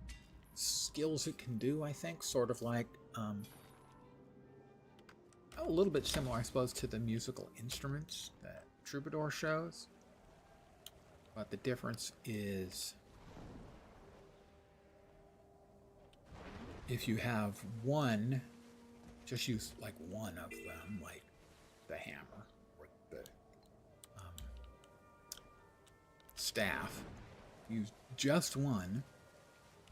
skills it can do, I think, sort of like a little bit similar, I suppose, to the musical instruments that Troubadour shows. But the difference is if you have one, just use like one of them, like the hammer or the staff. Use just one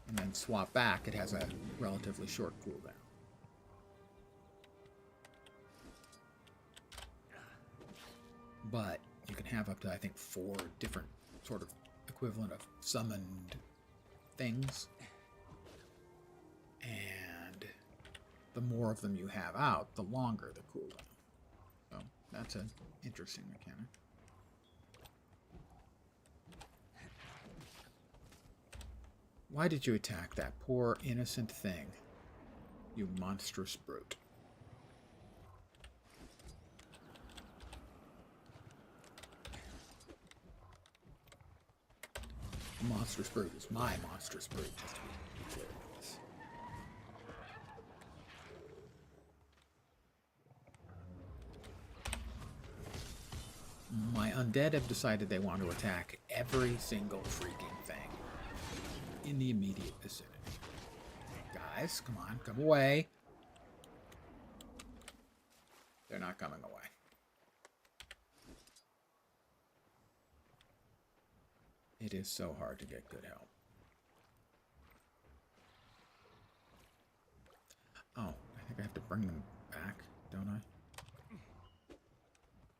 and then swap back. It has a relatively short cooldown. But you can have up to, I think, 4 different sort of equivalent of summoned things. And the more of them you have out, the longer the cooldown. So that's an interesting mechanic. Why did you attack that poor innocent thing, you monstrous brute? Monstrous brute is my monstrous brute, just to be clear with this. My undead have decided they want to attack every single freaking thing in the immediate vicinity. Guys, come on, come away. They're not coming away. It is so hard to get good help. Oh, I think I have to bring them back, don't I?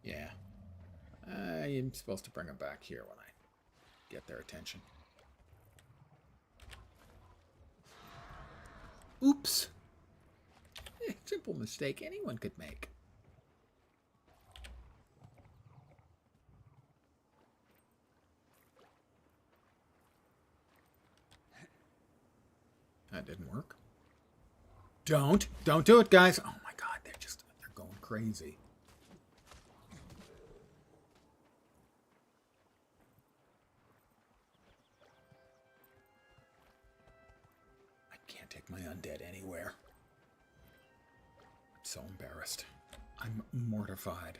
Yeah. I'm supposed to bring them back here when I get their attention. Oops! Simple mistake anyone could make. That didn't work. Don't do it, guys. Oh my god, they're going crazy. I can't take my undead anywhere. I'm so embarrassed. I'm mortified.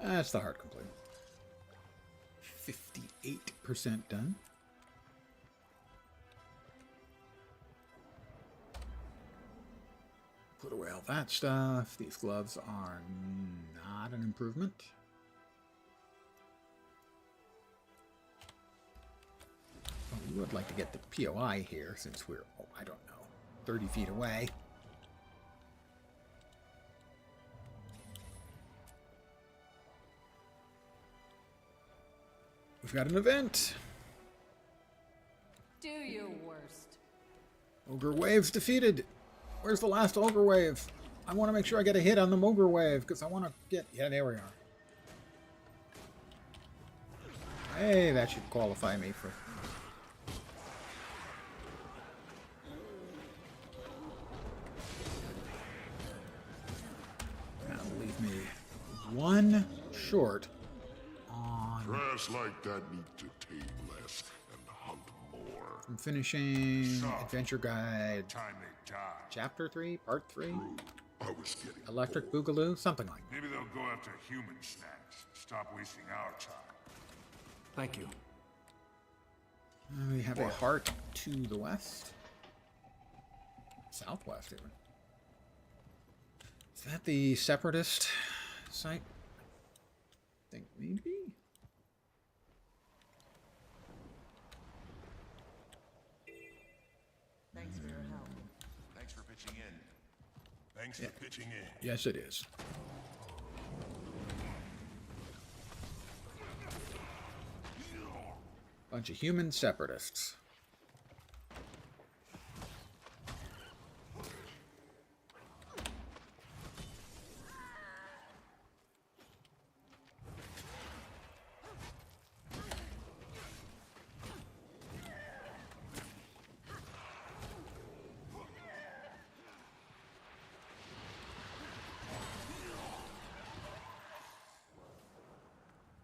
That's the hard complete. 58% done. Put away all that stuff. These gloves are not an improvement. Well, we would like to get the POI here since we're, oh, I don't know, 30 feet away. We've got an event. Do your worst. Ogre wave's defeated. Where's the last ogre wave? I want to make sure I get a hit on the ogre wave because I want to get... Yeah, there we are. Hey, that should qualify me for... one short on Trash like that need to tame less and hunt more. from finishing Adventure Guide Time they die. Chapter 3, Part 3, I was getting Electric Boogaloo, something like that. Maybe they'll go after human snacks. Stop wasting our time. Thank you. We have a heart to the west. Southwest, even. Is that the Separatist site? I think maybe? Thanks for your help. Thanks for pitching in. Thanks for pitching in. Yes, it is. Bunch of human separatists.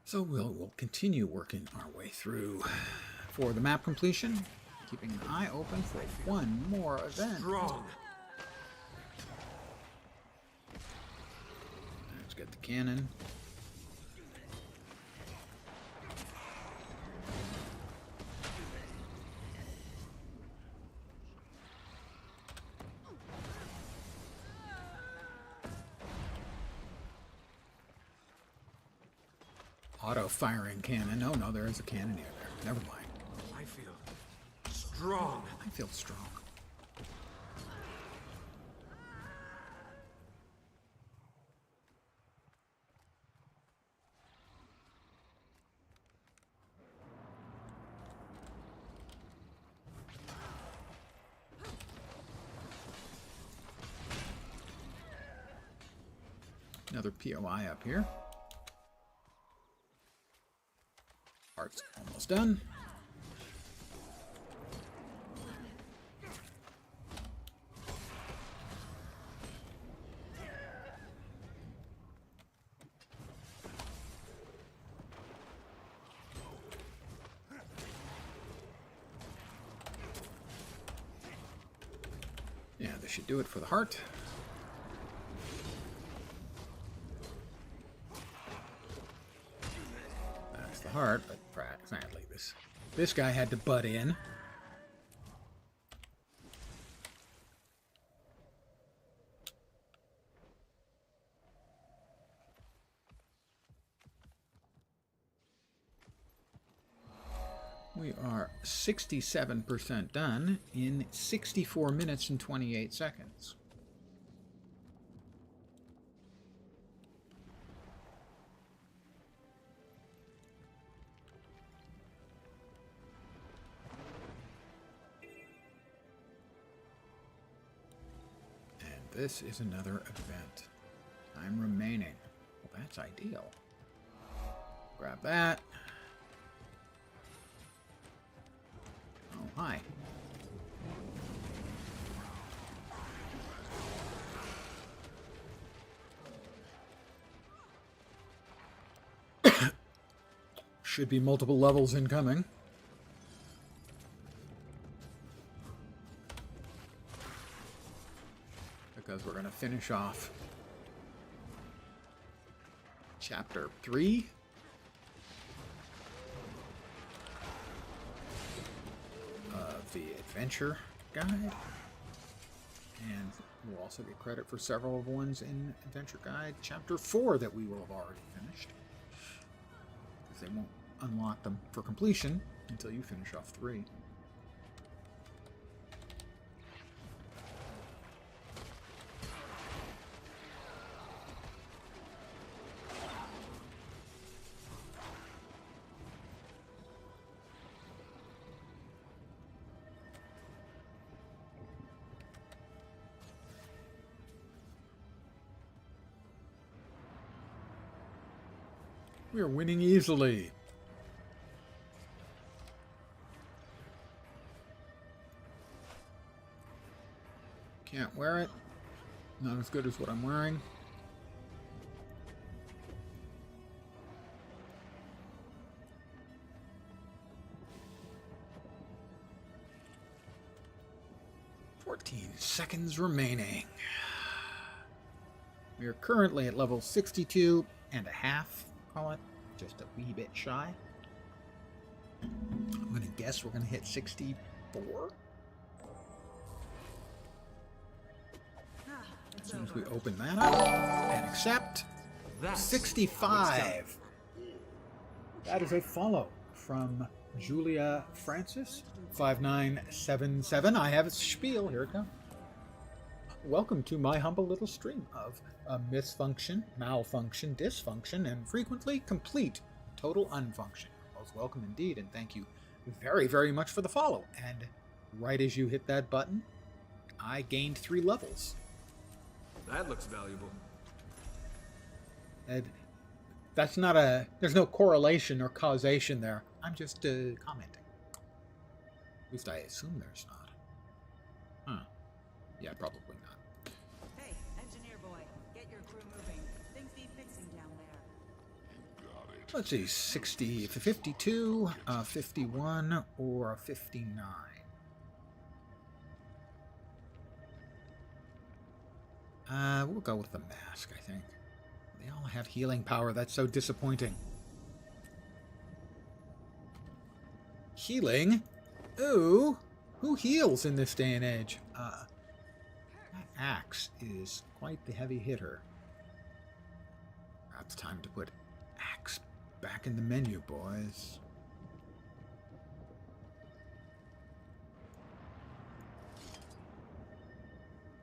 So we'll continue working our way through for the map completion, keeping an eye open for one more event. Strong. Let's get the cannon. Auto-firing cannon. Oh, no, there is a cannon near there. Never mind. I feel strong. I feel strong. Another POI up here. Part's almost done. Yeah, this should do it for the heart. That's the heart, but sadly this guy had to butt in. We are 67% done in 64 minutes and 28 seconds. And this is another event. Time remaining. Well, that's ideal. Grab that. Oh, hi. Should be multiple levels incoming. Because we're going to finish off Chapter 3. The adventure guide, and we'll also get credit for several of the ones in adventure guide chapter 4 that we will have already finished, because they won't unlock them for completion until you finish off 3. We are winning easily. Can't wear it. Not as good as what I'm wearing. seconds remaining. We are currently at level 62 and a half, call it. Just a wee bit shy. I'm going to guess we're going to hit 64. As soon as we open that up and accept, That's 65. That is a follow from Julia Francis, 5977. I have a spiel. Here it comes. Welcome to my humble little stream of misfunction, malfunction, dysfunction, and frequently complete total unfunction. Most welcome indeed, and thank you very, very much for the follow. And right as you hit that button, I gained 3 levels. That looks valuable. And that's not a... There's no correlation or causation there. I'm just commenting. At least I assume there's not. Huh. Yeah, probably not. Hey, engineer boy, get your crew moving. Things need fixing down there. Let's see, 60, 52, 51, or 59. We'll go with the mask, I think. They all have healing power. That's so disappointing. Healing? Ooh, who heals in this day and age? That axe is quite the heavy hitter. Perhaps time to put axe back in the menu, boys.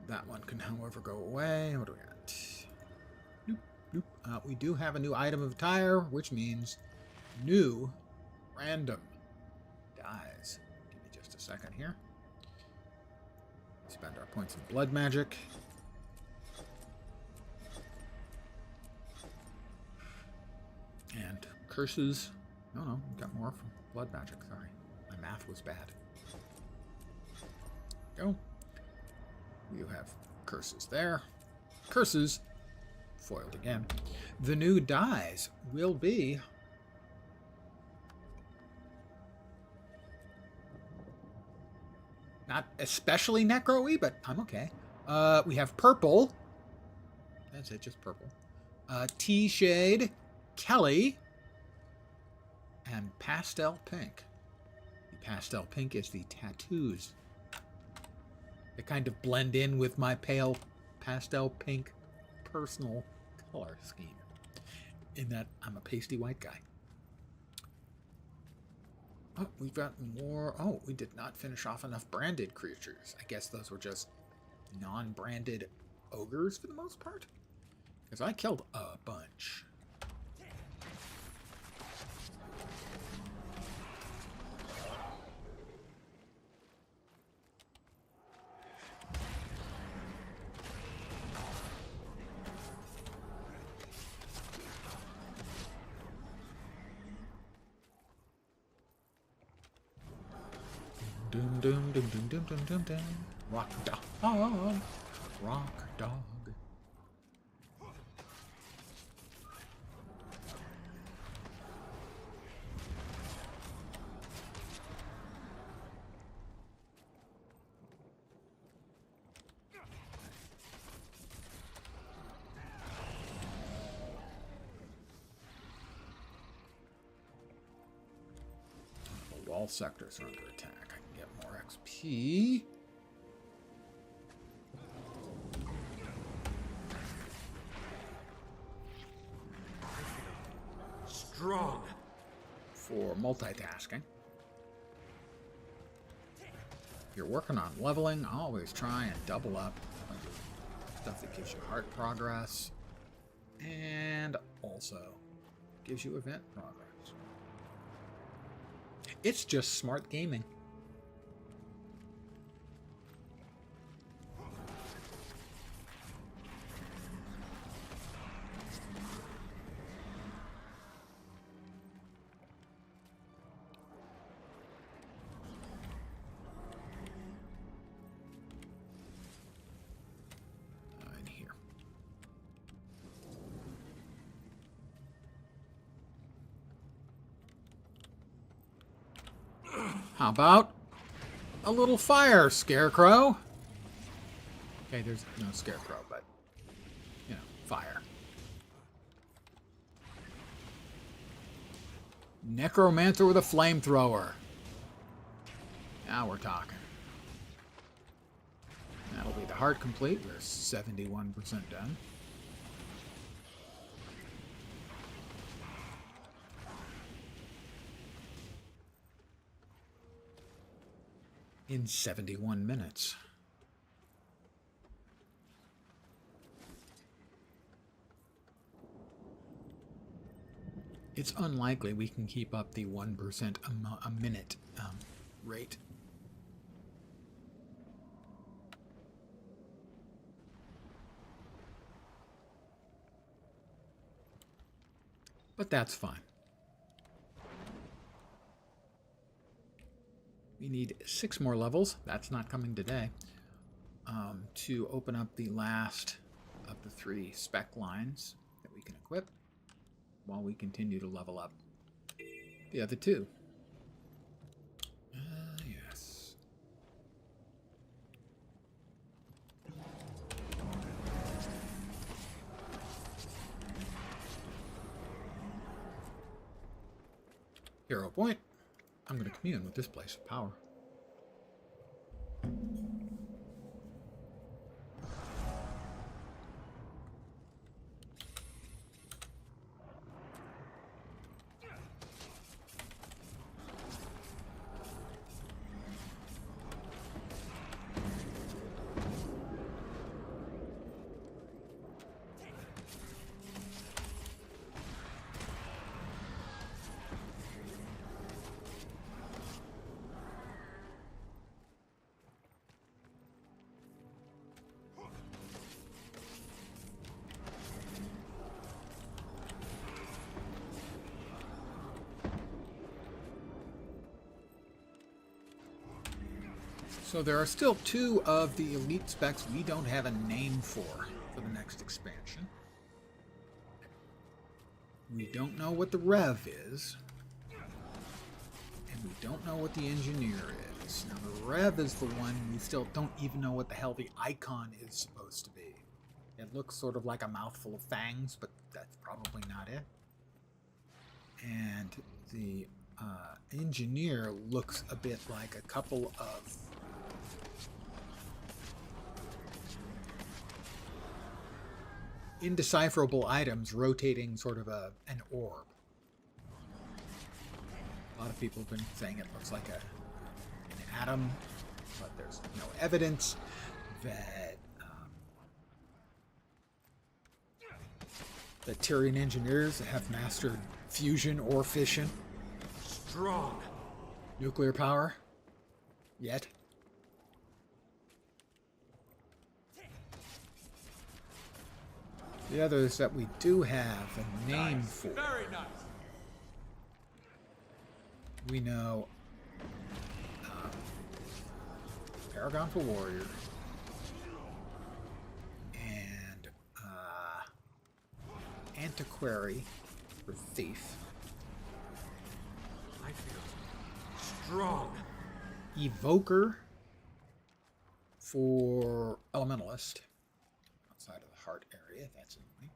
That one can, however, go away. What do we got? Nope, nope. We do have a new item of attire, which means new random dies. Give me just a second here. Spend our points of blood magic. And curses. No, we got more from blood magic. Sorry. My math was bad. Go. You have curses there. Curses. Foiled again. The new dies will be... Not especially necro-y, but I'm okay. We have purple. That's it, just purple. T-shade, Kelly, and pastel pink. The pastel pink is the tattoos. They kind of blend in with my pale pastel pink personal color scheme. In that I'm a pasty white guy. Oh, we've got more. Oh, we did not finish off enough branded creatures. I guess those were just non-branded ogres for the most part. Because I killed a bunch. Doom, doom, doom, doom, doom, doom, doom, doom. Rock dog. Rock dog. The wall sectors are under attack. More XP. Strong. For multitasking. If you're working on leveling, always try and double up stuff that gives you heart progress and also gives you event progress. It's just smart gaming. How about a little fire, Scarecrow? Okay, there's no scarecrow, but, you know, fire. Necromancer with a flamethrower. Now we're talking. That'll be the heart complete. We're 71% done. In 71 minutes. It's unlikely we can keep up the 1% a minute rate. But that's fine. We need 6 more levels. That's not coming today. To open up the last of the 3 spec lines that we can equip while we continue to level up the other 2. Yes. Hero point. I'm going to commune with this place of power. So there are still 2 of the elite specs we don't have a name for the next expansion. We don't know what the Rev is, and we don't know what the Engineer is. Now the Rev is the one we still don't even know what the hell the icon is supposed to be. It looks sort of like a mouthful of fangs, but that's probably not it. And the Engineer looks a bit like a couple of indecipherable items rotating sort of an orb. A lot of people have been saying it looks like an atom, but there's no evidence that that Tyrian engineers have mastered fusion or fission. Strong. Nuclear power. Yet. The others that we do have a name for. Very nice. We know Paragon for Warrior and Antiquary for Thief. I feel strong. Evoker for Elementalist. Outside of the heart area, that's annoying.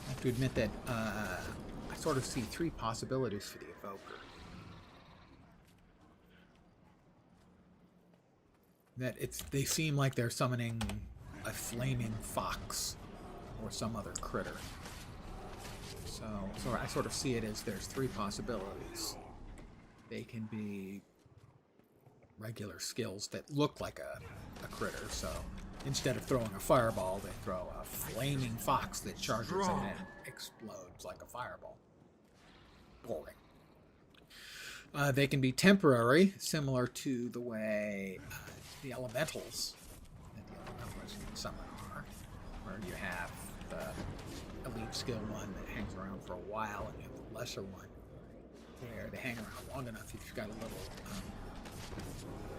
I have to admit that I sort of see 3 possibilities for the Evoker. That they seem like they're summoning a flaming fox or some other critter. So I sort of see it as there's 3 possibilities. They can be regular skills that look like a critter, so instead of throwing a fireball, they throw a flaming fox that charges and then explodes like a fireball. Boring. They can be temporary, similar to the way the elementals that the elementalists can summon are, where you have the elite skill one that hangs around for a while, and you have the lesser one where they hang around long enough. If you've got a little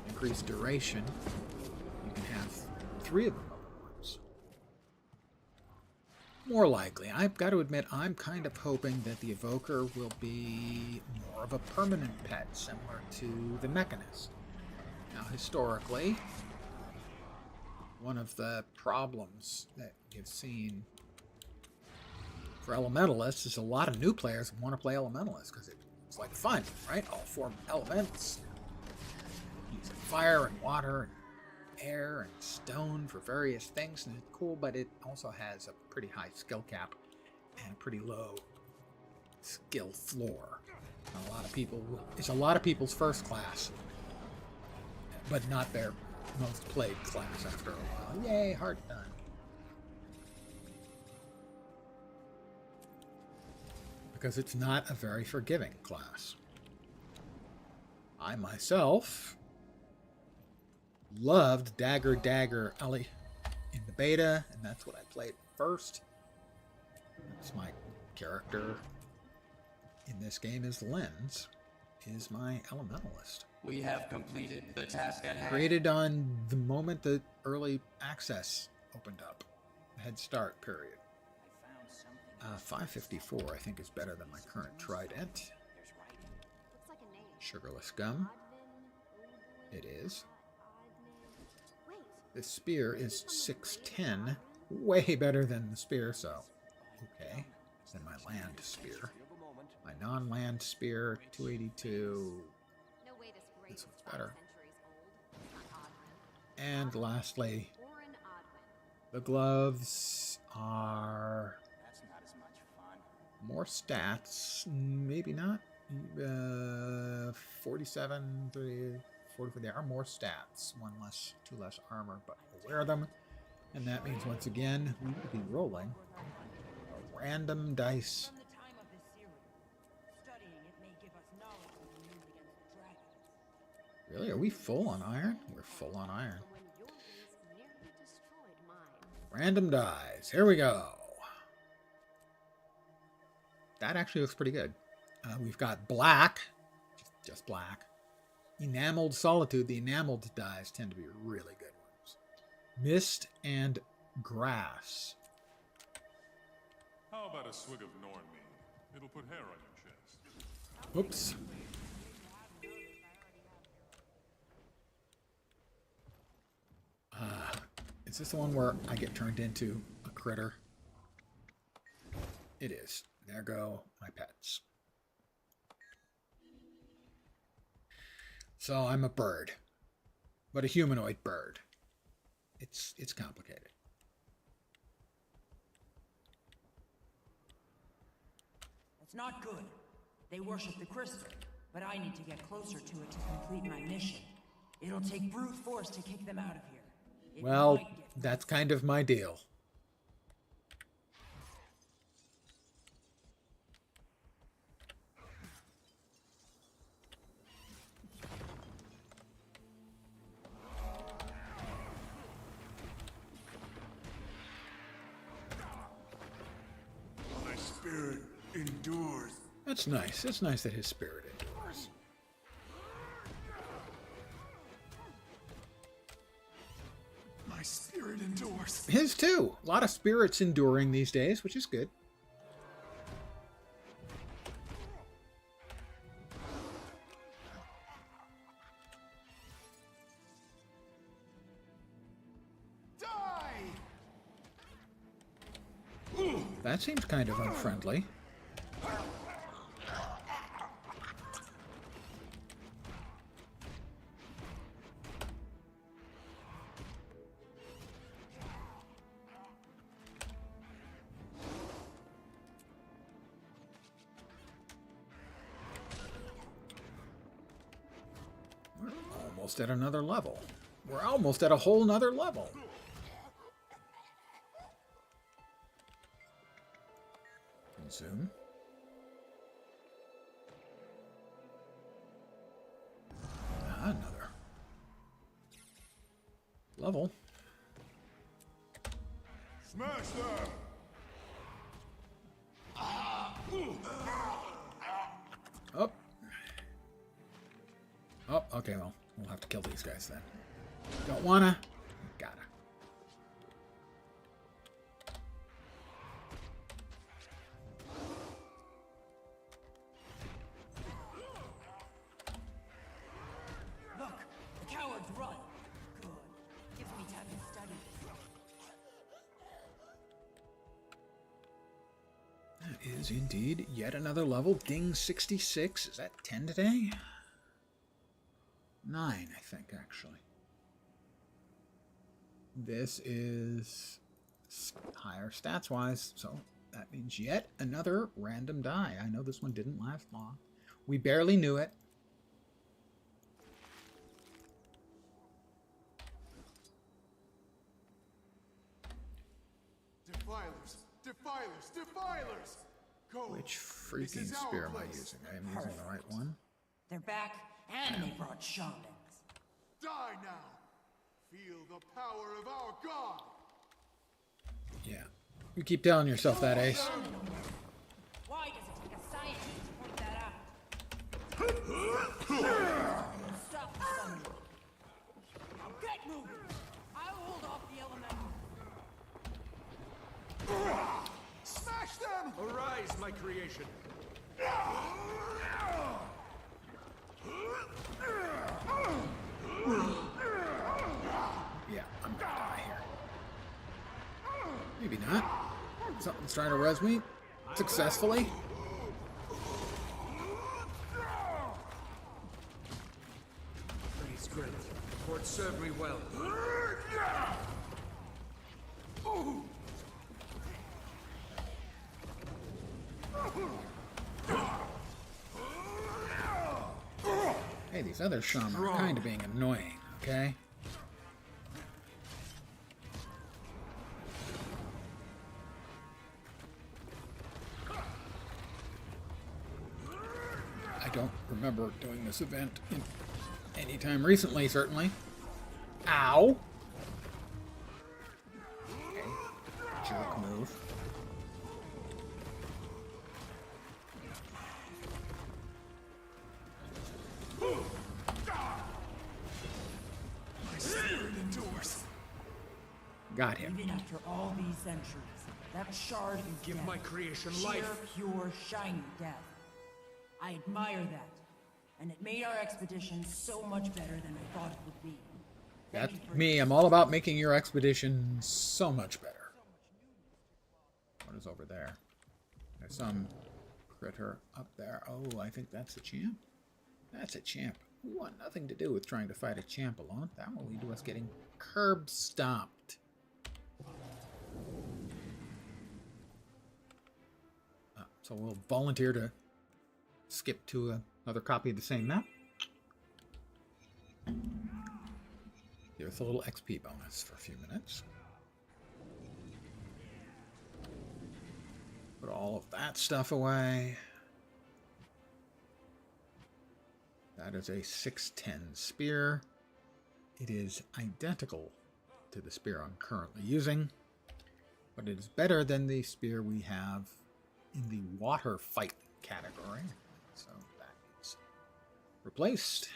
increased duration, you can have 3 of them at once. More likely. I've got to admit, I'm kind of hoping that the Evoker will be more of a permanent pet, similar to the Mechanist. Now, historically, one of the problems that you've seen for Elementalists is a lot of new players want to play Elementalists because it's like fun, right? All 4 elements, using fire and water and air and stone for various things, and it's cool, but it also has a pretty high skill cap and a pretty low skill floor. A lot of people, it's a lot of people's first class, but not their most played class after a while. Yay, hard done. Because it's not a very forgiving class. I myself loved Dagger Ali in the beta, and that's what I played first. That's my character in this game is Lens, is my Elementalist. We have completed the task at hand. Created on the moment the early access opened up. Head start period. 554 I think is better than my current Trident. Sugarless gum. It is. The spear is 610, way better than the spear, so okay. Than my land spear. My non-land spear, 282. This one's better. And lastly, the gloves are more stats, maybe not. 47, 30, 44. There are more stats, 2 less armor, but we'll wear them. And that means once again we will be rolling a random dice. Really? Are we full on iron? We're full on iron. Random dice. Here we go. That actually looks pretty good. We've got black, just black. Enameled Solitude. The enameled dies tend to be really good ones. Mist and grass. How about a swig of Nornmead? It'll put hair on your chest. Oops. Is this the one where I get turned into a critter? It is. There go my pets. So I'm a bird, but a humanoid bird. It's complicated. That's not good. They worship the crystal, but I need to get closer to it to complete my mission. It'll take brute force to kick them out of here. Well, that's kind of my deal. My spirit endures. That's nice. It's nice that his spirit endures. My spirit endures. His too. A lot of spirits enduring these days, which is good. Die! That seems kind of unfriendly. We're almost at another level. We're almost at a whole nother level. Consume. Another level. Smash them! Oh. Oh, okay, well, we'll have to kill these guys then. Don't wanna. Gotta. is indeed yet another level. Ding 66. Is that 10 today? 9, I think, actually. This is higher stats-wise, so that means yet another random die. I know this one didn't last long. We barely knew it. Defilers! Defilers! Defilers! Go! Which freaking spear am I using? I am using the right one. They're back, and they brought shamans. Die now! Feel the power of our god! Yeah. You keep telling yourself that, Ace. Why does it take a scientist to point that out? Stop the summoning. Now get moving! I'll hold off the elemental. Smash them! Arise, my creation. Yeah, I'm gonna die here. Maybe not. Something's trying to res me. Successfully. Praise great. Fort served me well. Hey, these other shamans are kind of being annoying, okay? I don't remember doing this event in any time recently, certainly. Ow! Okay. Jerk move. Got him. Even after all these centuries, that shard is Give death. my creation Sheer, life. pure, shiny death. I admire that, and it made our expedition so much better than I thought it would be. Thank That's you for me. your I'm all about making your expedition so much better. What is over there? There's some critter up there. Oh, I think that's a champ. That's a champ. We want nothing to do with trying to fight a champ alone. That will lead to us getting curb stomped. So we'll volunteer to skip to another copy of the same map. Give us a little XP bonus for a few minutes. Put all of that stuff away. That is a 610 spear. It is identical to the spear I'm currently using, but it is better than the spear we have in the water fight category. So that is replaced.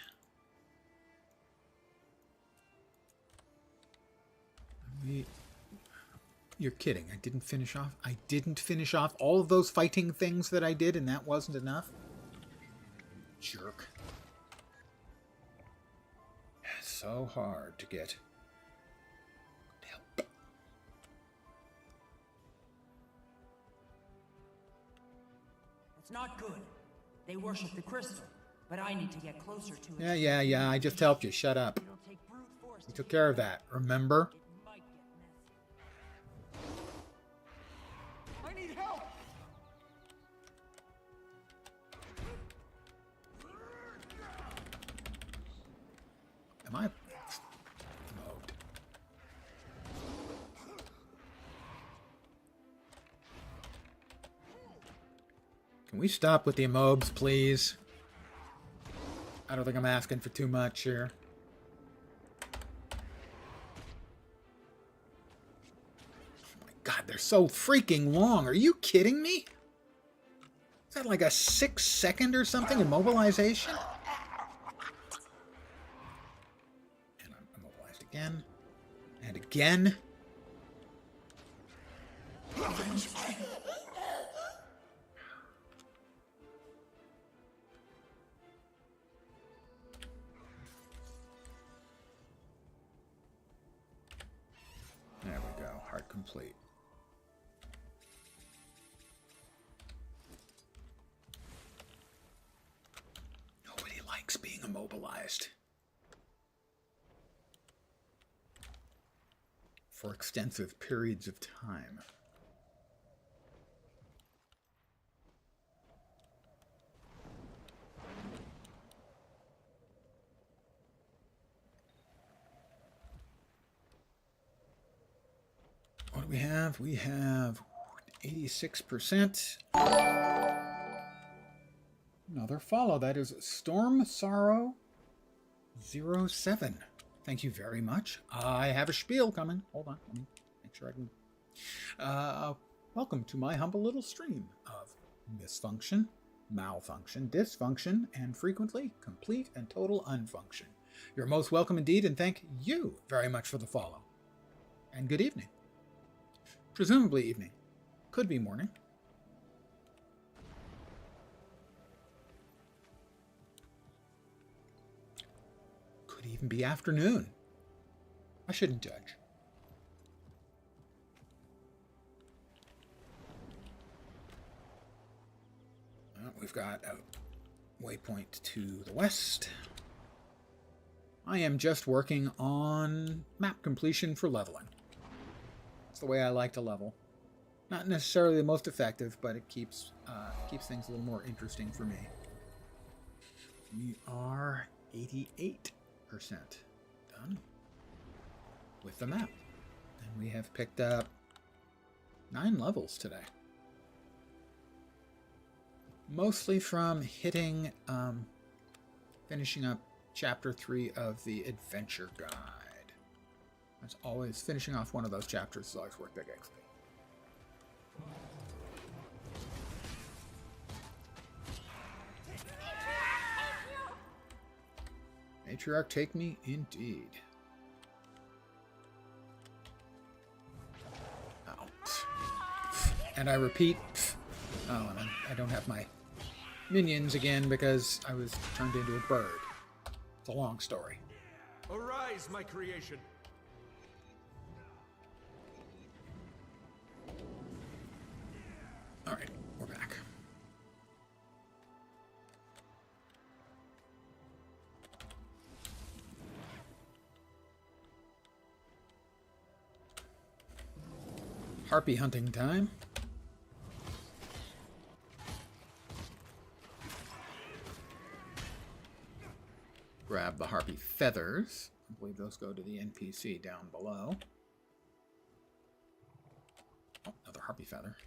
You're kidding. I didn't finish off all of those fighting things that I did, and that wasn't enough? Jerk. It's so hard to get help. It's not good. They worship the crystal, but I need to get closer to it. Yeah. I just helped you. Shut up. It'll take brute force We to took care of that. Remember? It might get messy. I need help! Am I mode? Can we stop with the emobes, please? I don't think I'm asking for too much here. Oh my god, they're so freaking long. Are you kidding me? Is that like a 6-second or something immobilization? And I'm immobilized again. And again. There we go. Heart complete. paralyzed for extensive periods of time. What do we have? We have 86%. Another follow. That is Storm Sorrow 07. Thank you very much. I have a spiel coming. Hold on. Let me make sure I can... welcome to my humble little stream of misfunction, malfunction, dysfunction, and frequently complete and total unfunction. You're most welcome indeed, and thank you very much for the follow. And good evening. Presumably evening. Could be morning. Could even be afternoon. I shouldn't judge. We've got a waypoint to the west. I am just working on map completion for leveling. That's the way I like to level. Not necessarily the most effective, but it keeps things a little more interesting for me. We are 88% done with the map. And we have picked up 9 levels today. Mostly from hitting, finishing up Chapter 3 of the Adventure Guide. That's always, finishing off one of those chapters is always worth big XP. Matriarch, take me indeed. Oh. And I repeat, oh, and I don't have my minions again because I was turned into a bird. It's a long story. Arise, my creation. All right, we're back. Harpy hunting time. Grab the harpy feathers. I believe those go to the NPC down below. Oh, another harpy feather.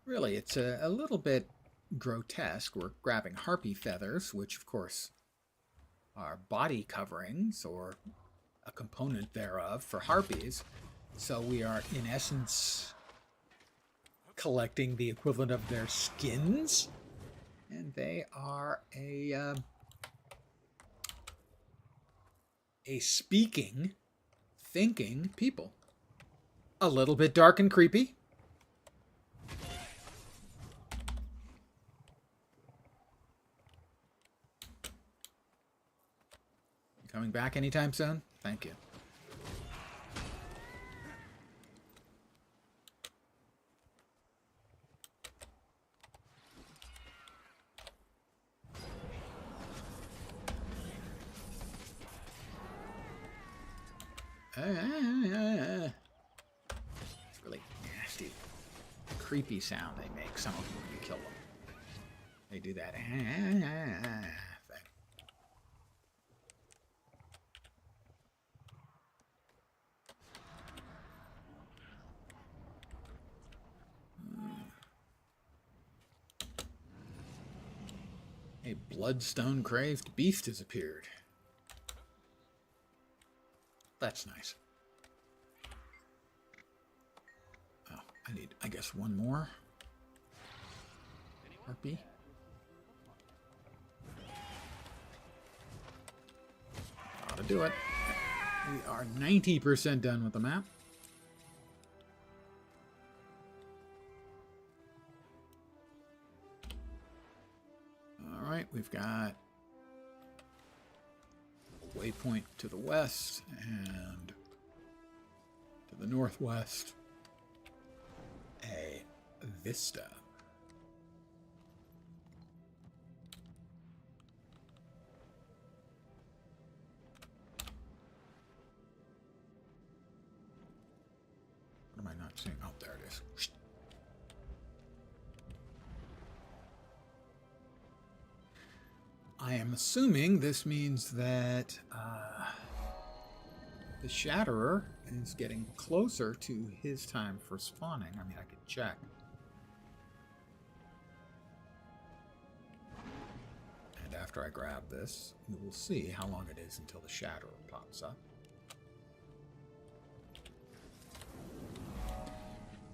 Really, it's a little bit grotesque. We're grabbing harpy feathers, which of course are body coverings or a component thereof for harpies. So we are, in essence, collecting the equivalent of their skins. And they are a speaking, thinking people. A little bit dark and creepy. Coming back anytime soon? Thank you. It's really nasty, creepy sound they make. Some of them when you kill them. They do that thing. A bloodstone-craved beast has appeared. That's nice. Oh, I need, I guess, one more. Harpy. Ought to do it. We are 90% done with the map. All right, we've got a waypoint to the west and to the northwest, a vista. seeing. Oh, there it is. I am assuming this means that the Shatterer is getting closer to his time for spawning. I mean, I could check. And after I grab this, we will see how long it is until the Shatterer pops up.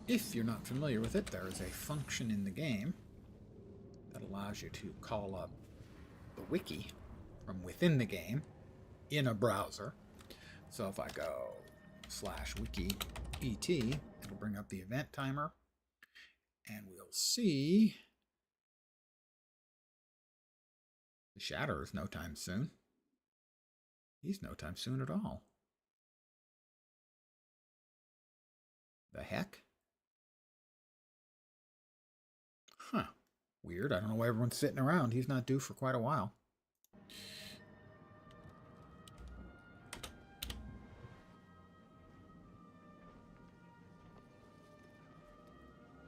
If you're not familiar with it, there is a function in the game that allows you to call up the wiki from within the game in a browser. So if I go /wiki et, it'll bring up the event timer, and we'll see the Shatterer is no time soon. He's no time soon at all. The heck? Huh. Weird. I don't know why everyone's sitting around. He's not due for quite a while.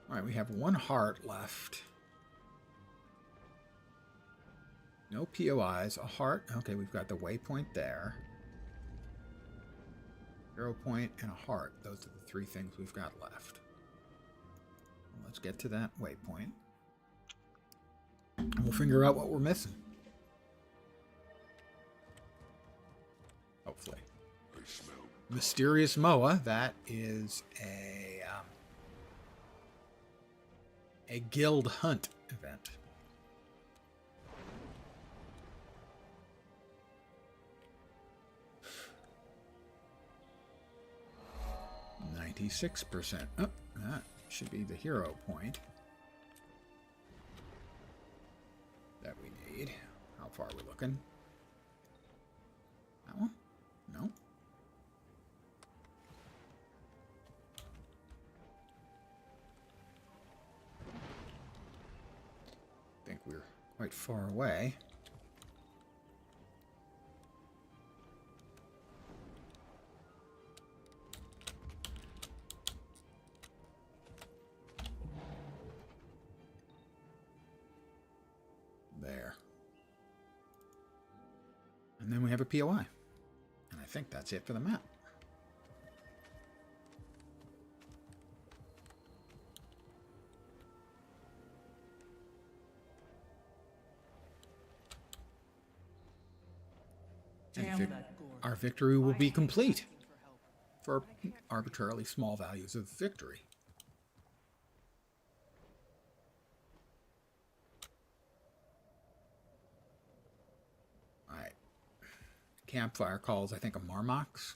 Alright, we have 1 heart left. No POIs. A heart. Okay, we've got the waypoint there. 0 point and a heart. Those are the 3 things we've got left. Let's get to that waypoint. And we'll figure out what we're missing. Hopefully. Mysterious Moa. That is a guild hunt event. %. Oh, that should be the hero point that we need. How far are we looking? That one? No. I think we're quite far away. There. And then we have a POI. And I think that's it for the map. And our victory will be complete for arbitrarily small values of victory. Alright. Campfire calls, I think, a Marmox.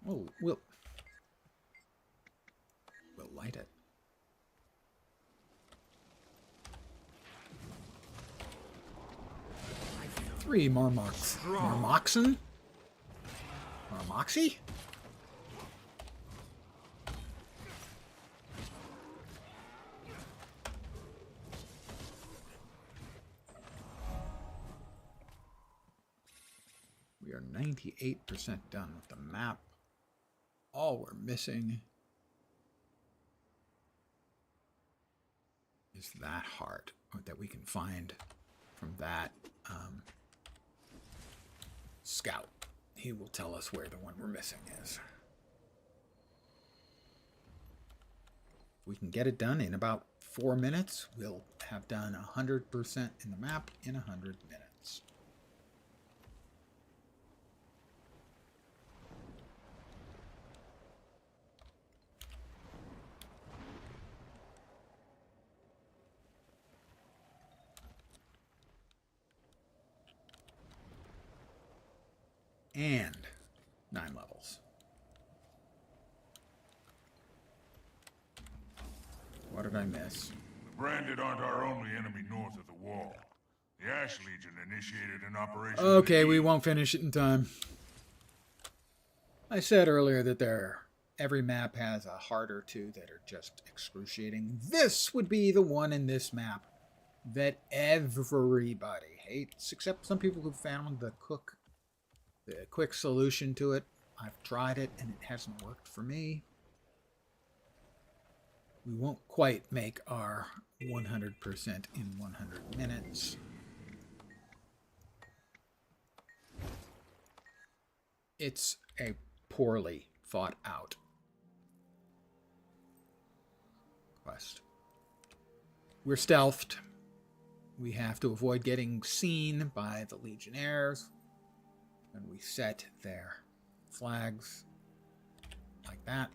Oh, we'll light it. Three Marmox. Marmoxen? Marmoxy? We are 98% done with the map. All we're missing is that heart that we can find from that scout. He will tell us where the one we're missing is. If we can get it done in about 4 minutes, we'll have done 100% in the map in 100 minutes. And 9 levels. What did I miss? The Branded aren't our only enemy north of the wall. The Ash Legion initiated an operation... Okay, we won't finish it in time. I said earlier that every map has a heart or two that are just excruciating. This would be the one in this map that everybody hates, except some people who found the quick solution to it I've tried it and it hasn't worked for me. We won't quite make our 100% in 100 minutes. It's a poorly thought out quest. We're stealthed. We have to avoid getting seen by the Legionnaires. And we set their flags like that.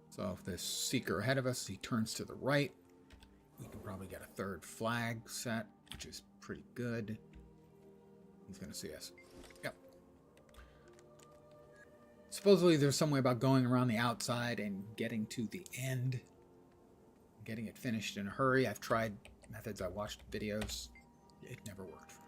So if this Seeker ahead of us, he turns to the right, we can probably get a third flag set, which is pretty good. He's going to see us. Yep. Supposedly there's some way about going around the outside and getting to the end. Getting it finished in a hurry. I've tried methods. I watched videos. It never worked for me.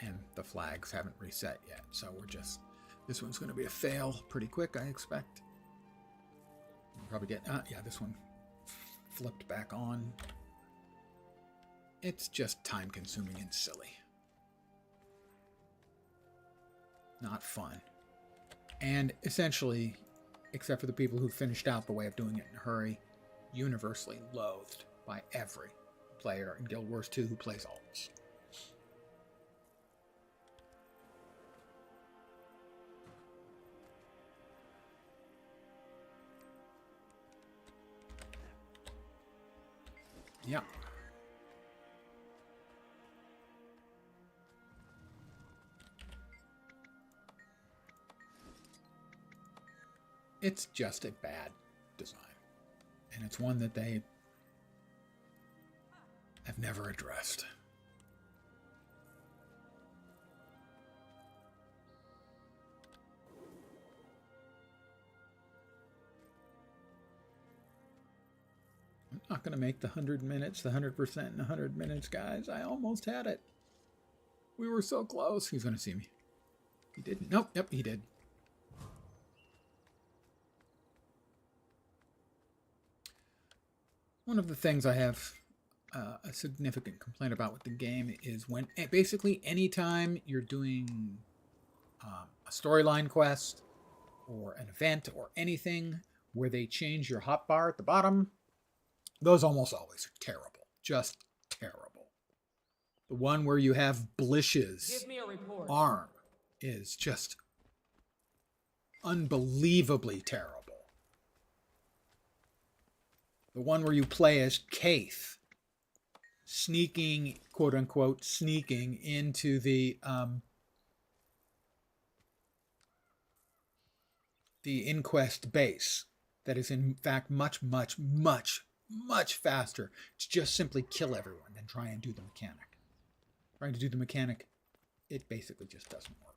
And the flags haven't reset yet, so we're just... This one's going to be a fail pretty quick, I expect. We'll probably get... yeah, this one flipped back on. It's just time-consuming and silly. Not fun. And essentially, except for the people who finished out the way of doing it in a hurry, universally loathed by every player in Guild Wars 2 who plays alts. Yeah. It's just a bad design. And it's one that they have never addressed. I'm not going to make the 100 minutes, the 100% in 100 minutes, guys. I almost had it. We were so close. He's going to see me. He didn't. Nope. Yep, he did. One of the things I have a significant complaint about with the game is when basically anytime you're doing a storyline quest or an event or anything where they change your hotbar at the bottom, those almost always are terrible. Just terrible. The one where you have Blish's arm is just unbelievably terrible. The one where you play as Kaith, sneaking, quote unquote, sneaking into the Inquest base. That is in fact much faster to just simply kill everyone than try and do the mechanic. Trying to do the mechanic, it basically just doesn't work.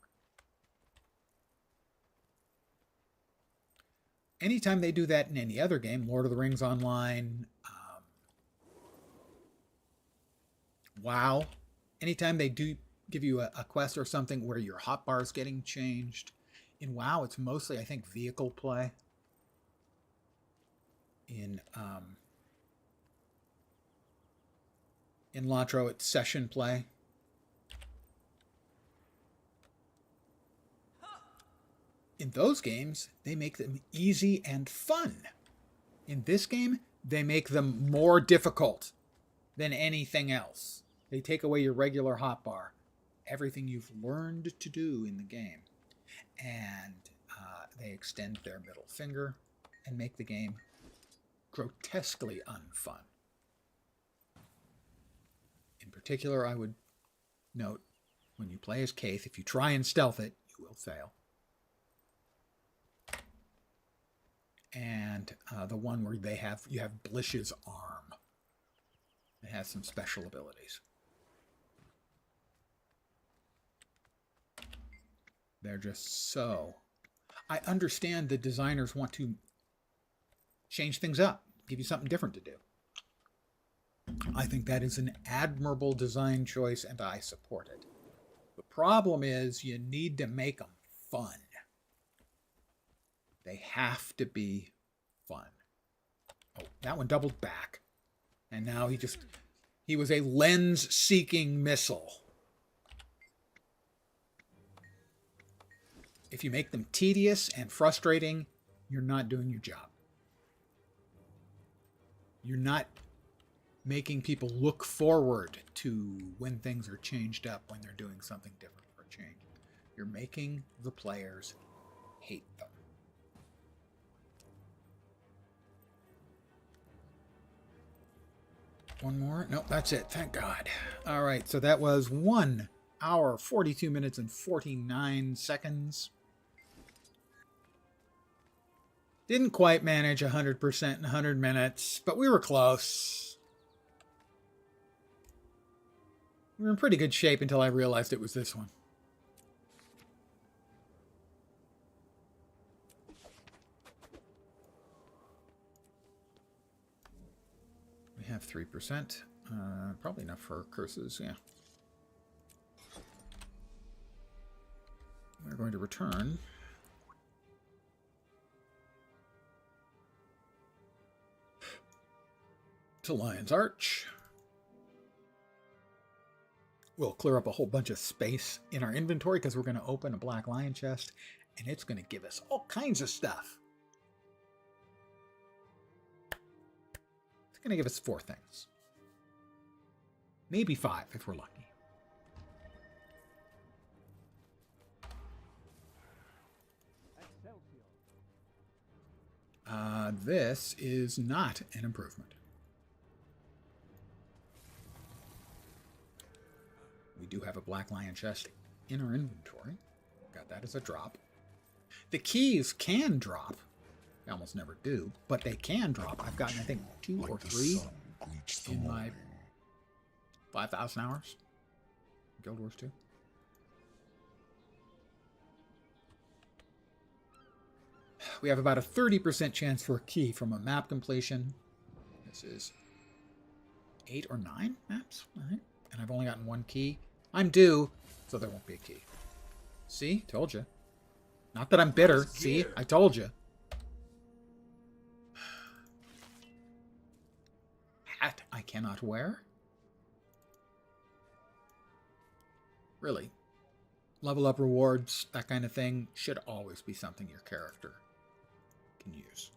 Anytime they do that in any other game, Lord of the Rings Online, WoW, anytime they do give you a quest or something where your hotbar is getting changed, in WoW it's mostly, I think, vehicle play. In Latro, it's session play. In those games, they make them easy and fun. In this game, they make them more difficult than anything else. They take away your regular hotbar, everything you've learned to do in the game, and they extend their middle finger and make the game grotesquely unfun. In particular, I would note, when you play as Kaith, if you try and stealth it, you will fail. And the one where you have Blish's arm. It has some special abilities. They're just so... I understand the designers want to change things up, give you something different to do. I think that is an admirable design choice, and I support it. The problem is you need to make them fun. They have to be fun. Oh, that one doubled back. And now he was a lens-seeking missile. If you make them tedious and frustrating, you're not doing your job. You're not making people look forward to when things are changed up, when they're doing something different for a change. You're making the players hate them. One more? Nope, that's it. Thank God. All right, so that was 1 hour, 42 minutes, and 49 seconds. Didn't quite manage 100% in 100 minutes, but we were close. We were in pretty good shape until I realized it was this one. We have 3%. Probably enough for curses, yeah. We're going to return to Lion's Arch. We'll clear up a whole bunch of space in our inventory because we're going to open a Black Lion chest, and it's going to give us all kinds of stuff. It's going to give us 4 things. Maybe 5 if we're lucky. This is not an improvement. We do have a Black Lion chest in our inventory. Got that as a drop. The keys can drop. They almost never do, but they can drop. I've gotten, I think, 2 or 3 in my 5,000 hours. Guild Wars 2. We have about a 30% chance for a key from a map completion. This is 8 or 9 maps, I think. And I've only gotten 1 key. I'm due, so there won't be a key. See? Told you. Not that I'm bitter. See? I told you. Hat I cannot wear? Really? Level up rewards, that kind of thing, should always be something your character can use.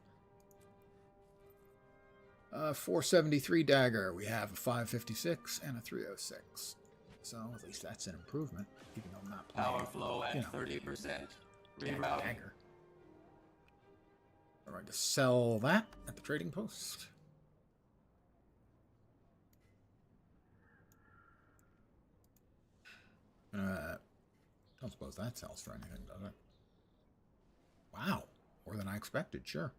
473 dagger. We have a 556 and a 306. So at least that's an improvement, even though I'm not playing. Power flow at 30%. Rerouting. Dagger. All right, to sell that at the trading post. Don't suppose that sells for anything, does it? Wow, more than I expected, sure.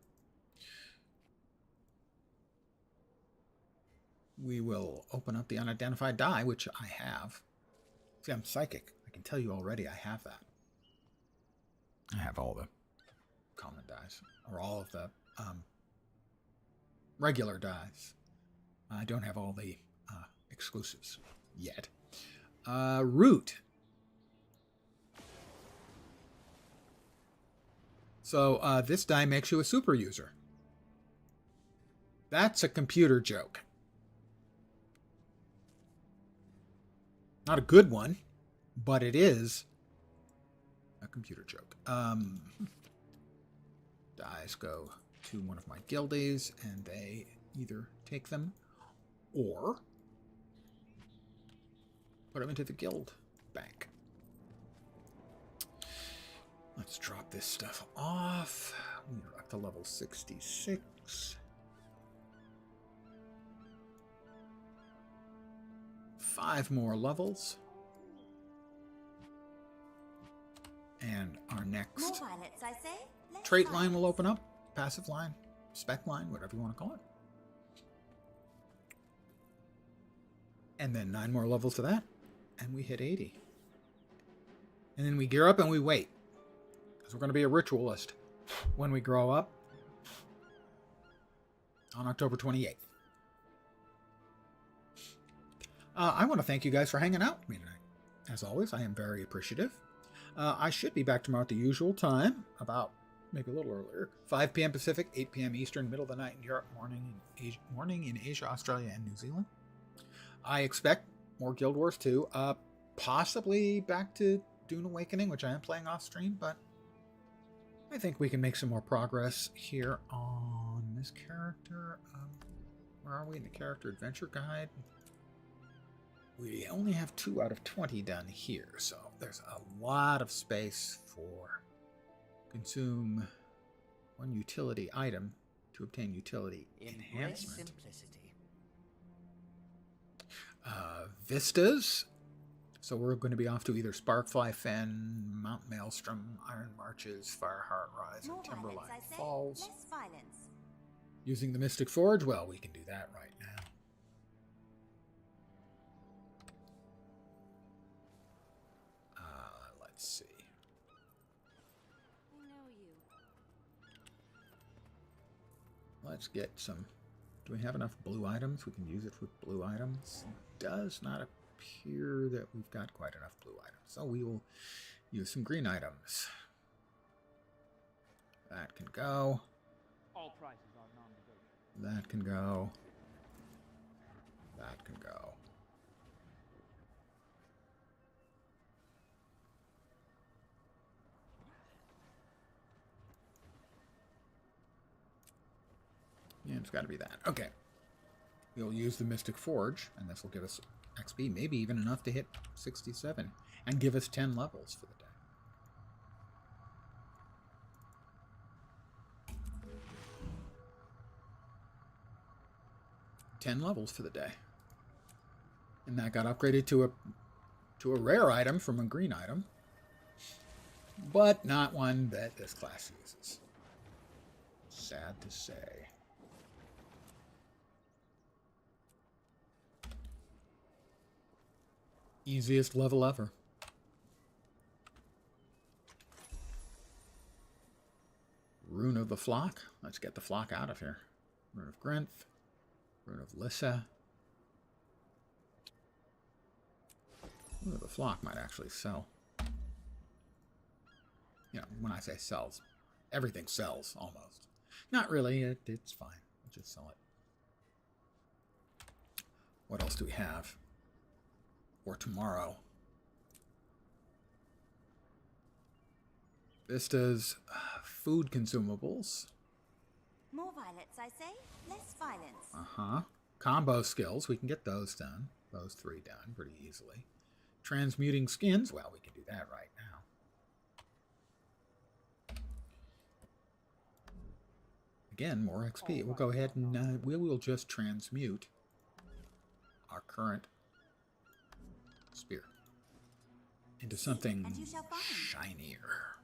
We will open up the unidentified die, which I have. See, I'm psychic. I can tell you already I have that. I have all the common dies, or all of the regular dies. I don't have all the exclusives yet. Root. So this die makes you a super user. That's a computer joke. Not a good one, but it is a computer joke. Dies go to one of my guildies, and they either take them or put them into the guild bank. Let's drop this stuff off. We're up to level 66. 5 more levels. And our next trait line will open up. Passive line, spec line, whatever you want to call it. And then 9 more levels to that. And we hit 80. And then we gear up and we wait. Because we're going to be a ritualist when we grow up on October 28th. I want to thank you guys for hanging out with me tonight. As always, I am very appreciative. I should be back tomorrow at the usual time, about maybe a little earlier. 5 p.m. Pacific, 8 p.m. Eastern, middle of the night in Europe, morning in Asia, Australia, and New Zealand. I expect more Guild Wars 2, possibly back to Dune Awakening, which I am playing off stream, but I think we can make some more progress here on this character. Where are we in the character adventure guide? We only have 2 out of 20 done here, so there's a lot of space for consume 1 utility item to obtain utility enhancement. Vistas. So we're going to be off to either Sparkfly Fen, Mount Maelstrom, Iron Marches, Fireheart Rise, and Timberline Falls. Less violence. Using the Mystic Forge? Well, we can do that right now. Let's see. I know you. Let's get some... Do we have enough blue items? We can use it with blue items. It does not appear that we've got quite enough blue items. So we will use some green items. That can go. All prices are non-negotiable. That can go. That can go. Yeah, it's got to be that. Okay. We'll use the Mystic Forge, and this will give us XP, maybe even enough to hit 67, and give us 10 levels for the day. 10 levels for the day. And that got upgraded to a rare item from a green item, but not one that this class uses. Sad to say. Easiest level ever. Rune of the Flock. Let's get the flock out of here. Rune of Grenth. Rune of Lissa. Rune of the Flock might actually sell. You know, when I say sells, everything sells almost. Not really, it's fine. We'll just sell it. What else do we have? Or tomorrow. Vistas, food consumables. More violets, I say. Less violence. Uh-huh. Combo skills, we can get those done. Those 3 done pretty easily. Transmuting skins, well, we can do that right now. Again, more XP. We'll go ahead and we will just transmute our current spear into something shinier.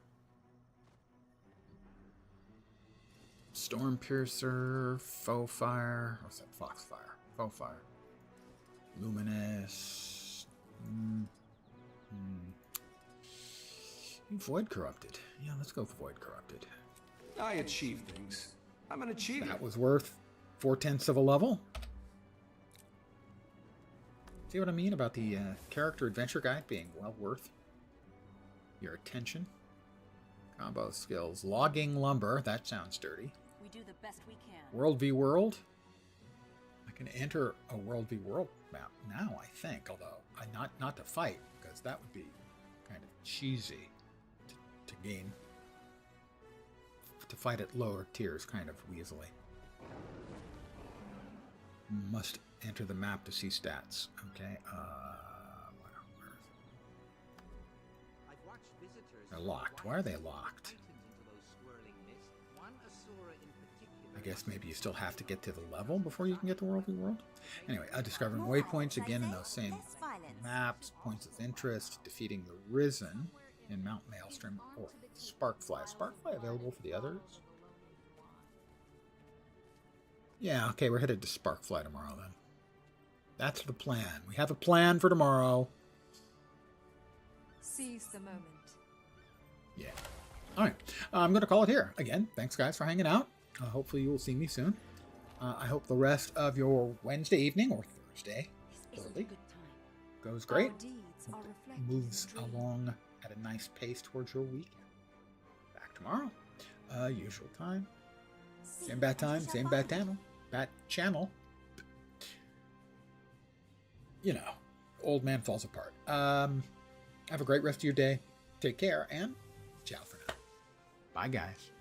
Storm Piercer, Foe Fire, what's that? Foxfire, Foe Fire, Luminous, Void Corrupted. Yeah, let's go for Void Corrupted. I achieve things. I'm an achiever. That was worth 4/10 of a level. See what I mean about the character adventure guide being well worth your attention? Combo skills. Logging lumber. That sounds dirty. We do the best we can. World v World. I can enter a World v World map now, I think. Although, not to fight, because that would be kind of cheesy to gain. To fight at lower tiers kind of weaselly. Must enter the map to see stats. Okay, where is it? They're locked. Why are they locked? I guess maybe you still have to get to the level before you can get to World v World. Anyway, discovering waypoints again in those same maps, points of interest, defeating the Risen in Mount Maelstrom or Sparkfly. Is Sparkfly available for the others? Yeah, okay, we're headed to Sparkfly tomorrow then. That's the plan. We have a plan for tomorrow. Seize the moment. Yeah. All right, I'm going to call it here. Again, thanks, guys, for hanging out. Hopefully you will see me soon. I hope the rest of your Wednesday evening or Thursday early goes great. Moves along at a nice pace towards your weekend. Back tomorrow. Usual time. Same bad time, same bad channel. Bad channel. You know, old man falls apart. Have a great rest of your day. Take care, and ciao for now. Bye, guys.